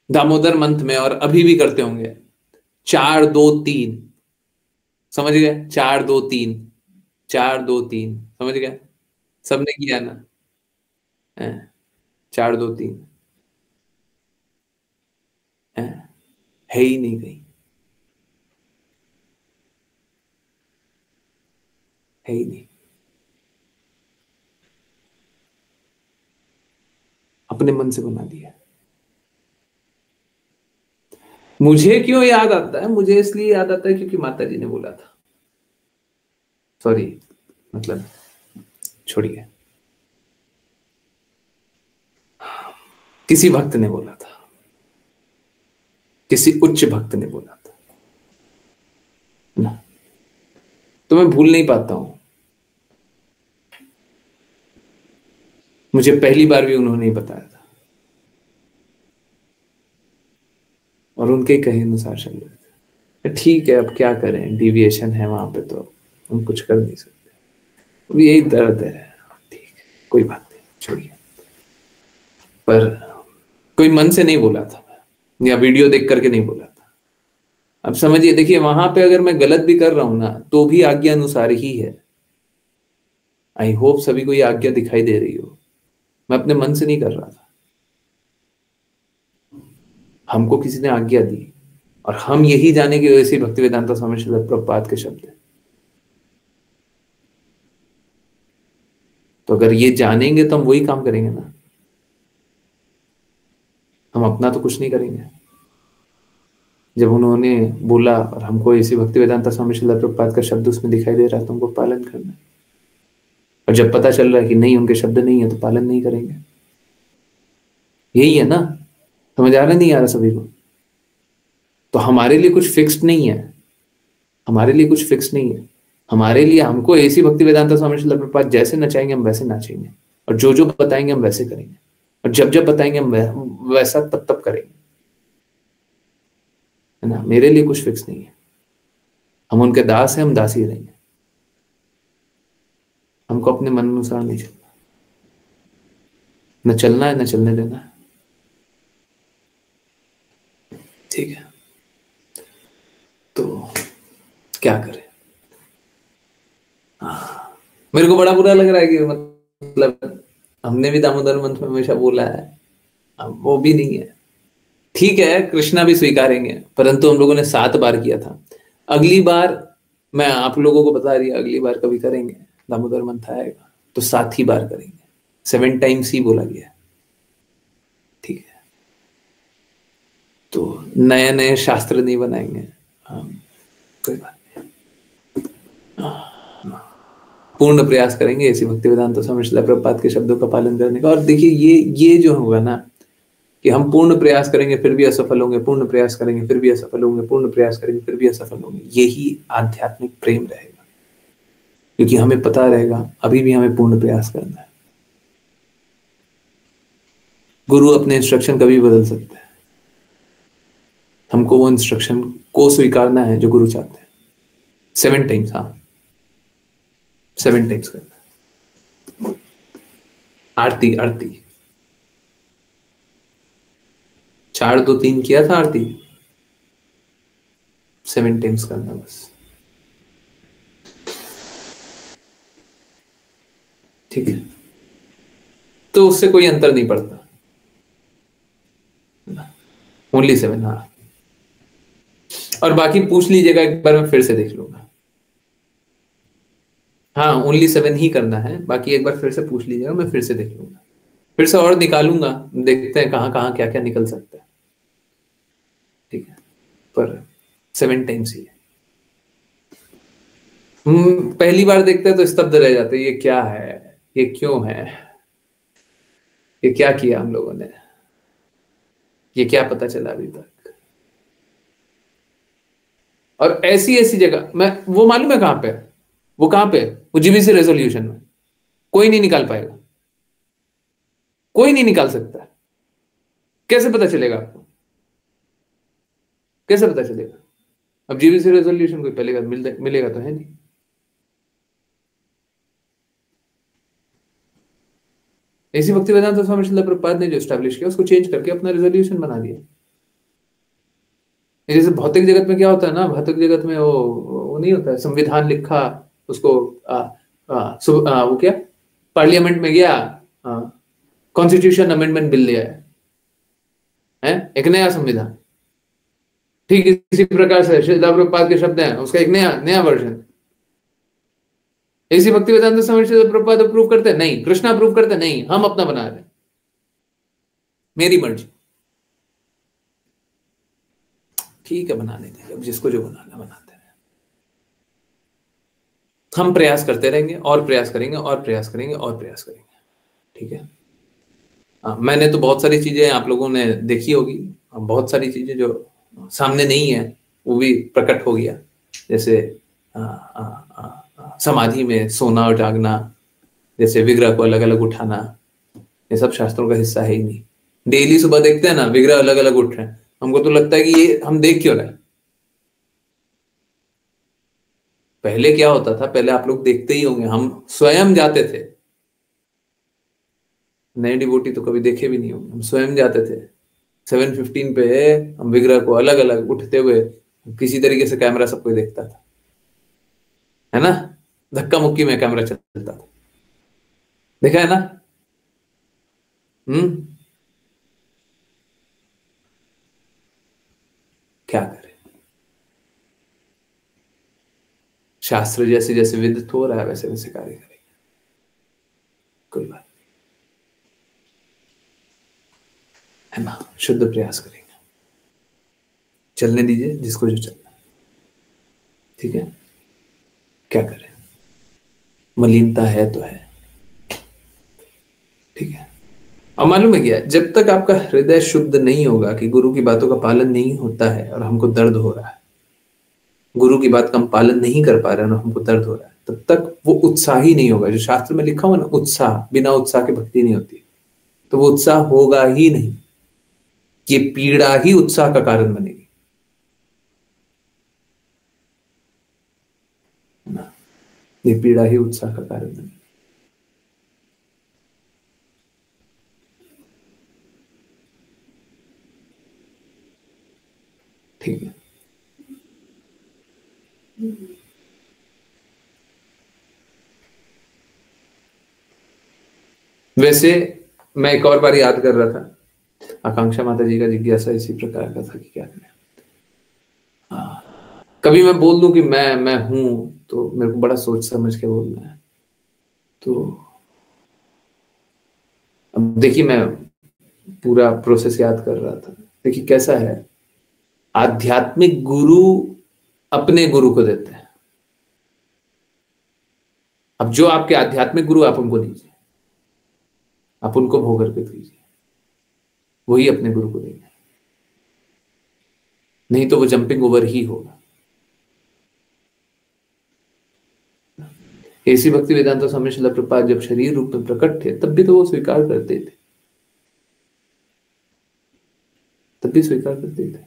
दामोदर मंथ में और अभी भी करते होंगे 4-2-3, समझ गए? 4-2-3, 4-2-3, समझ गए? सबने किया ना? 4-2-3 है ही नहीं कहीं, है ही नहीं। अपने मन से बना दिया। मुझे क्यों याद आता है? मुझे इसलिए याद आता है क्योंकि माता जी ने बोला था, सॉरी मतलब छोड़िए, किसी भक्त ने बोला था, किसी उच्च भक्त ने बोला था ना, तो मैं भूल नहीं पाता हूं। मुझे पहली बार भी उन्होंने ही बताया था और उनके कहे अनुसार चल रहे थे। ठीक है, अब क्या करें, डिविएशन है वहां पे तो हम कुछ कर नहीं सकते, अब यही दर्द है, ठीक है, कोई बात नहीं, छोड़िए। पर कोई मन से नहीं बोला था या वीडियो देख करके नहीं बोला था। अब समझिए, देखिए वहां पे अगर मैं गलत भी कर रहा हूं ना तो भी आज्ञा अनुसार ही है। आई होप सभी को ये आज्ञा दिखाई दे रही हो, मैं अपने मन से नहीं कर रहा था, हमको किसी ने आज्ञा दी, और हम यही जाने की वजह से भक्ति वेदांता स्वामी श्रील प्रभुपाद के शब्द है। तो अगर ये जानेंगे तो हम वही काम करेंगे ना, हम अपना तो कुछ नहीं करेंगे। जब उन्होंने बोला और हमको ऐसी भक्ति वेदांता स्वामी श्रील प्रभुपाद का शब्द उसमें दिखाई दे रहा है तो हमको पालन करना है। और जब पता चल रहा है कि नहीं उनके शब्द नहीं है तो पालन नहीं करेंगे। यही है ना, समझ आ रहा नहीं आ रहा सभी को? तो हमारे लिए कुछ फिक्स्ड नहीं है, हमारे लिए कुछ फिक्स नहीं है। हमारे लिए हमको ऐसी भक्ति वेदांता स्वामी श्रील प्रभुपाद जैसे नचाएंगे हम वैसे नाचेंगे, और जो जो बताएंगे हम वैसे करेंगे, और जब जब बताएंगे हम वैसा तब तब करेंगे, है ना। मेरे लिए कुछ फिक्स नहीं है। हम उनके दास हैं, हम दास ही रहेंगे। हमको अपने मन अनुसार नहीं चलना, न चलना है न चलने देना है। ठीक है, तो क्या करें? मेरे को बड़ा बुरा लग रहा है कि मतलब हमने भी दामोदर मंत्र में हमेशा बोला है, अब वो भी नहीं है। ठीक है, कृष्णा भी स्वीकारेंगे, परंतु हम लोगों ने 7 बार किया था। अगली बार मैं आप लोगों को बता रही, अगली बार कभी करेंगे दामोदर मंत्र आएगा तो 7 ही बार करेंगे, 7 टाइम्स ही बोला गया। ठीक है, तो नए नए शास्त्र नहीं बनाएंगे, कोई बात नहीं। पूर्ण प्रयास करेंगे ऐसी भक्ति वेदांता स्वामी श्रील प्रभुपाद के शब्दों का पालन करने का। और देखिए ये जो होगा ना कि हम पूर्ण प्रयास करेंगे फिर भी असफल होंगे, पूर्ण प्रयास करेंगे फिर भी असफल होंगे, पूर्ण प्रयास करेंगे फिर भी असफल होंगे, यही आध्यात्मिक प्रेम रहेगा। क्योंकि हमें पता रहेगा अभी भी हमें पूर्ण प्रयास करना है। गुरु अपने इंस्ट्रक्शन कभी बदल सकते हैं, हमको वो इंस्ट्रक्शन को स्वीकारना है जो गुरु चाहते हैं। 7 टाइम्स, हाँ 7 टाइम्स करना। आरती 4 2 3 किया था आरती, 7 टाइम्स करना बस। ठीक है, तो उससे कोई अंतर नहीं पड़ता। ओनली 7, हाँ। और बाकी पूछ लीजिएगा, एक बार मैं फिर से देख लूंगा। हाँ, ओनली 7 ही करना है, बाकी एक बार फिर से पूछ लीजिएगा, मैं फिर से देख लूंगा, फिर से और निकालूंगा, देखते हैं कहाँ कहाँ क्या क्या निकल सकता है। ठीक है, पर 7 टाइम्स ही है। पहली बार देखते हैं तो स्तब्ध रह जाते, ये क्या है, ये क्यों है, ये क्या किया हम लोगों ने, ये क्या पता चला अभी तक। और ऐसी ऐसी जगह मैं वो मालूम है कहां पे, वो कहां पे, वो जीबीसी रेजोल्यूशन में कोई नहीं निकाल पाएगा, कोई नहीं निकाल सकता। कैसे पता चलेगा आपको, कैसे पता चलेगा? अब जीबीसी रेजोल्यूशन कोई पहले मिलेगा तो है नहीं। ऐसी भक्ति वेदांता स्वामी श्रील प्रभुपाद ने जो एस्टैब्लिश किया उसको चेंज करके अपना रेजोल्यूशन बना दिया। जैसे भौतिक जगत में क्या होता है ना, भौतिक जगत में वो नहीं होता है, संविधान लिखा उसको वो क्या पार्लियामेंट में गया, कॉन्स्टिट्यूशन अमेंडमेंट बिल लिया है एक नया संविधान। ठीक इसी प्रकार से श्रील प्रभुपाद के शब्द हैं, उसका एक नया वर्जन। ऐसी भक्ति वेदांत स्वामी श्रील प्रभुपाद अप्रूव करते हैं? नहीं। कृष्णा अप्रूव करते? नहीं। हम अपना बना रहे हैं, मेरी मर्जी। ठीक है, बनाने दीजिए, अब जिसको जो बनाना बनाते हैं। हम प्रयास करते रहेंगे और प्रयास करेंगे और प्रयास करेंगे और प्रयास करेंगे। ठीक है, मैंने तो बहुत सारी चीजें आप लोगों ने देखी होगी, बहुत सारी चीजें जो सामने नहीं है वो भी प्रकट हो गया। जैसे समाधि में सोना और जागना, जैसे विग्रह को अलग अलग उठाना, ये सब शास्त्रों का हिस्सा है ही नहीं। डेली सुबह देखते हैं ना विग्रह अलग अलग उठ रहे हैं, हमको तो लगता है कि ये हम देख क्यों रहे हैं। पहले क्या होता था, पहले आप लोग देखते ही होंगे, हम स्वयं जाते थे। नए डिवोटी तो कभी देखे भी नहीं होंगे, हम स्वयं जाते थे 7:15 पे, हम विग्रह को अलग अलग उठते हुए, किसी तरीके से कैमरा सबको देखता था, है ना, धक्का मुक्की में कैमरा चलता था, देखा है ना। क्या करें, शास्त्र जैसे जैसे विदित हो रहा है वैसे वैसे कार्य करेंगे, कोई बात है ना, शुद्ध प्रयास करेंगे। चलने दीजिए जिसको जो चलना है, ठीक है। क्या करें, मलिनता है तो है, ठीक है। और मालूम है क्या, जब तक आपका हृदय शुद्ध नहीं होगा कि गुरु की बातों का पालन नहीं होता है और हमको दर्द हो रहा है, गुरु की बात का हम पालन नहीं कर पा रहे हैं और हमको दर्द हो रहा है, तब तक वो उत्साह ही नहीं होगा। जो शास्त्र में लिखा हुआ ना, उत्साह, बिना उत्साह के भक्ति नहीं होती, तो वो उत्साह होगा ही नहीं। ये पीड़ा ही उत्साह का कारण बनेगी ना, ये पीड़ा ही उत्साह का कारण बनेगी। ठीक है। वैसे मैं एक और बार याद कर रहा था, आकांक्षा माता जी का जिज्ञासा इसी प्रकार का था कि क्या करें। कभी मैं बोल दूं कि मैं हूं, तो मेरे को बड़ा सोच समझ के बोलना है। तो अब देखिए, मैं पूरा प्रोसेस याद कर रहा था। देखिए कैसा है, आध्यात्मिक गुरु अपने गुरु को देते हैं। अब जो आपके आध्यात्मिक गुरु, आप उनको दीजिए, आप उनको भोग अर्पित कीजिए, वही अपने गुरु को देंगे, नहीं तो वो जंपिंग ओवर ही होगा। ऐसी भक्ति वेदांत स्वामी श्रील प्रभुपाद जब शरीर रूप में प्रकट थे, तब भी तो वो स्वीकार करते थे, तब भी स्वीकार करते थे।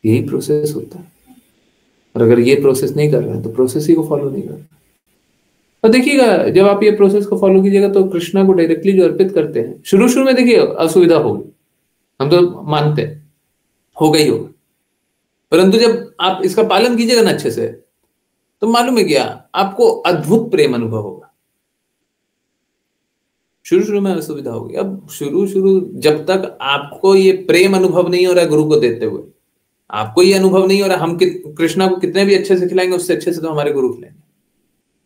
यही प्रोसेस होता है। और अगर ये प्रोसेस नहीं कर रहा है तो प्रोसेस ही को फॉलो नहीं कर रहा। और देखिएगा, जब आप ये प्रोसेस को फॉलो कीजिएगा तो कृष्णा को डायरेक्टली जो अर्पित करते हैं, शुरू शुरू में देखिए असुविधा होगी, हम तो मानते हैं, होगा ही होगा, परंतु जब आप इसका पालन कीजिएगा ना अच्छे से, तो मालूम है क्या, आपको अद्भुत प्रेम अनुभव होगा। शुरू शुरू में असुविधा होगी। अब शुरू जब तक आपको ये प्रेम अनुभव नहीं हो रहा है गुरु को देते हुए, आपको ये अनुभव नहीं हो रहा हम कृष्णा को कितने भी अच्छे से खिलाएंगे, उससे अच्छे से तो हमारे गुरु खिलाएंगे।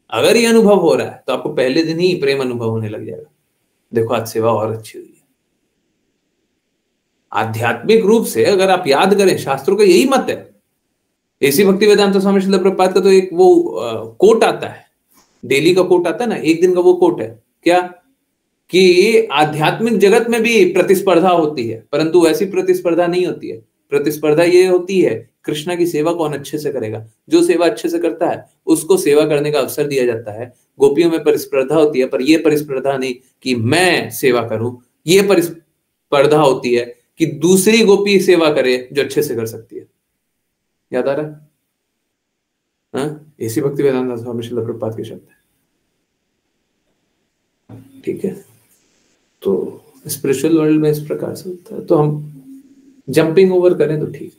अगर ये अनुभव हो रहा है तो आपको पहले दिन ही प्रेम अनुभव होने लग जाएगा। देखो आज सेवा और अच्छी हुई है। आध्यात्मिक रूप से अगर आप याद करें, शास्त्रों का यही मत है। ऐसी भक्ति वेदांत स्वामी श्रील प्रभुपाद का तो एक वो कोट आता है, डेली का कोट आता है ना, एक दिन का वो कोट है क्या, कि आध्यात्मिक जगत में भी प्रतिस्पर्धा होती है, परंतु वैसी प्रतिस्पर्धा नहीं होती है। प्रतिस्पर्धा ये होती है, कृष्णा की सेवा कौन अच्छे से करेगा। जो सेवा अच्छे से करता है उसको सेवा करने का अवसर दिया जाता है। गोपियों में परिस्पर्धा होती है, पर यह परिस्पर्धा नहीं कि मैं सेवा करूं, ये परिस्पर्धा होती है कि दूसरी गोपी सेवा करे जो अच्छे से कर सकती है। याद आ रहा है? हाँ, ऐसी भक्ति वेदांत स्वामी श्रील प्रभुपाद के शब्द है। ठीक है, तो स्पिरिचुअल वर्ल्ड में इस प्रकार से होता है। तो हम जंपिंग ओवर करें तो ठीक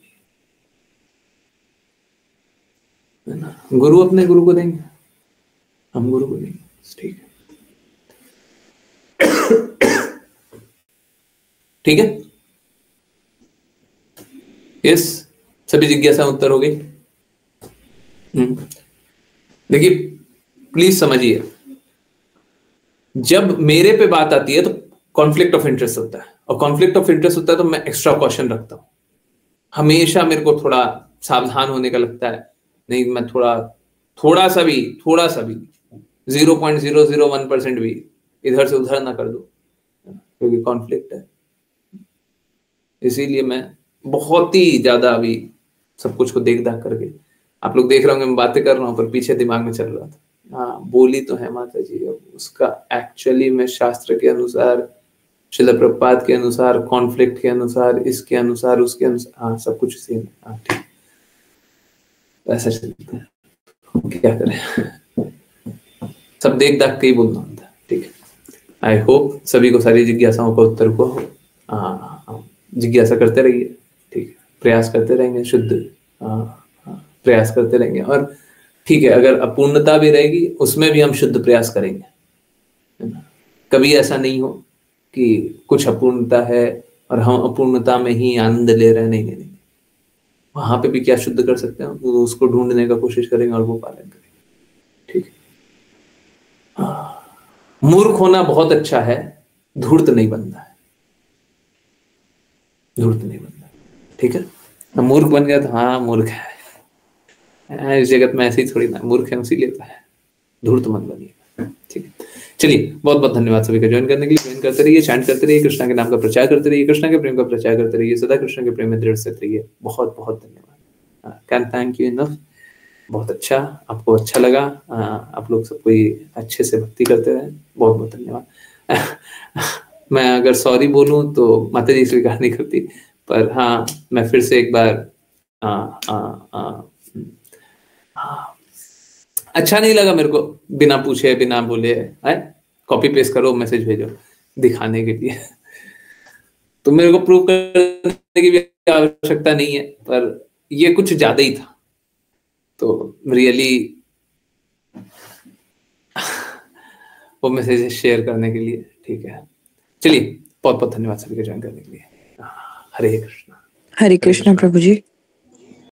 है ना। गुरु अपने गुरु को देंगे, हम गुरु को देंगे, ठीक है। ठीक है, यस, सभी जिज्ञासा उत्तर हो गई। देखिए प्लीज समझिए, जब मेरे पे बात आती है तो कॉन्फ्लिक्ट ऑफ इंटरेस्ट होता है, और कॉन्फ्लिक्ट ऑफ इंटरेस्ट होता है तो मैं एक्स्ट्रा कॉशन रखता हूं। हमेशा मेरे को थोड़ा सावधान होने का लगता है, नहीं मैं थोड़ा सा भी 0.001% भी इधर से उधर ना कर दो, क्योंकि कॉन्फ्लिक्ट है। इसीलिए मैं बहुत ही ज्यादा अभी सब कुछ को देख दाख करके, आप लोग देख रहे होंगे मैं बातें कर रहा हूं पर पीछे दिमाग में चल रहा था, हाँ बोली तो है माता जी, अब उसका एक्चुअली में शास्त्र के अनुसार, श्रील प्रभुपाद के अनुसार, कॉन्फ्लिक्ट के अनुसार, इसके अनुसार, उसके अनुसार, हाँ सब कुछ सेम है। हाँ ठीक, ऐसा चलता है, क्या करें, सब देख दाख के ही बोलना होता है। ठीक है, आई होप सभी को सारी जिज्ञासाओं का उत्तर को जिज्ञासा करते रहिए। ठीक है, प्रयास करते रहेंगे, शुद्ध प्रयास करते रहेंगे। और ठीक है, अगर अपूर्णता भी रहेगी उसमें भी हम शुद्ध प्रयास करेंगे। कभी ऐसा नहीं हो कि कुछ अपूर्णता है और हम अपूर्णता में ही आनंद ले रहे, नहीं। वहां पे भी क्या शुद्ध कर सकते हैं वो उसको ढूंढने का कोशिश करेंगे और वो पालन करेंगे। ठीक है, मूर्ख होना बहुत अच्छा है, धूर्त नहीं बनना है, धूर्त नहीं बनना। ठीक है, मूर्ख बन गया तो हाँ मूर्ख है, इस जगत में ऐसे ही थोड़ी ना, मूर्ख है उसी लेता है, धूर्त मन बनिए। ठीक है, चलिए बहुत बहुत धन्यवाद सभी का ज्वाइन करने के लिए। ज्वाइन करते रहिए, चैंट करते रहिए, कृष्णा के नाम का प्रचार करते रहिए, कृष्णा के प्रेम का प्रचार करते रहिए, सदा कृष्ण के प्रेम में दृढ़ स्थित रहिए। बहुत बहुत धन्यवाद, कैन थैंक यू इनफ। बहुत अच्छा, आपको अच्छा लगा, आप लोग सब कोई अच्छे से भक्ति करते रहे, बहुत बहुत धन्यवाद। मैं अगर सॉरी बोलूं तो माता जी स्वीकार नहीं करती, पर हाँ मैं फिर से एक बार अच्छा नहीं लगा मेरे को बिना पूछे बिना बोले कॉपी पेस्ट करो मैसेज भेजो दिखाने के लिए। तो मेरे को प्रूव करने की भी आवश्यकता नहीं है, पर ये कुछ ज्यादा ही था, तो रियली वो मैसेज शेयर करने के लिए। ठीक है, चलिए बहुत बहुत धन्यवाद सभी को ज्वाइन करने के लिए। हरे कृष्णा। हरे कृष्णा प्रभु जी।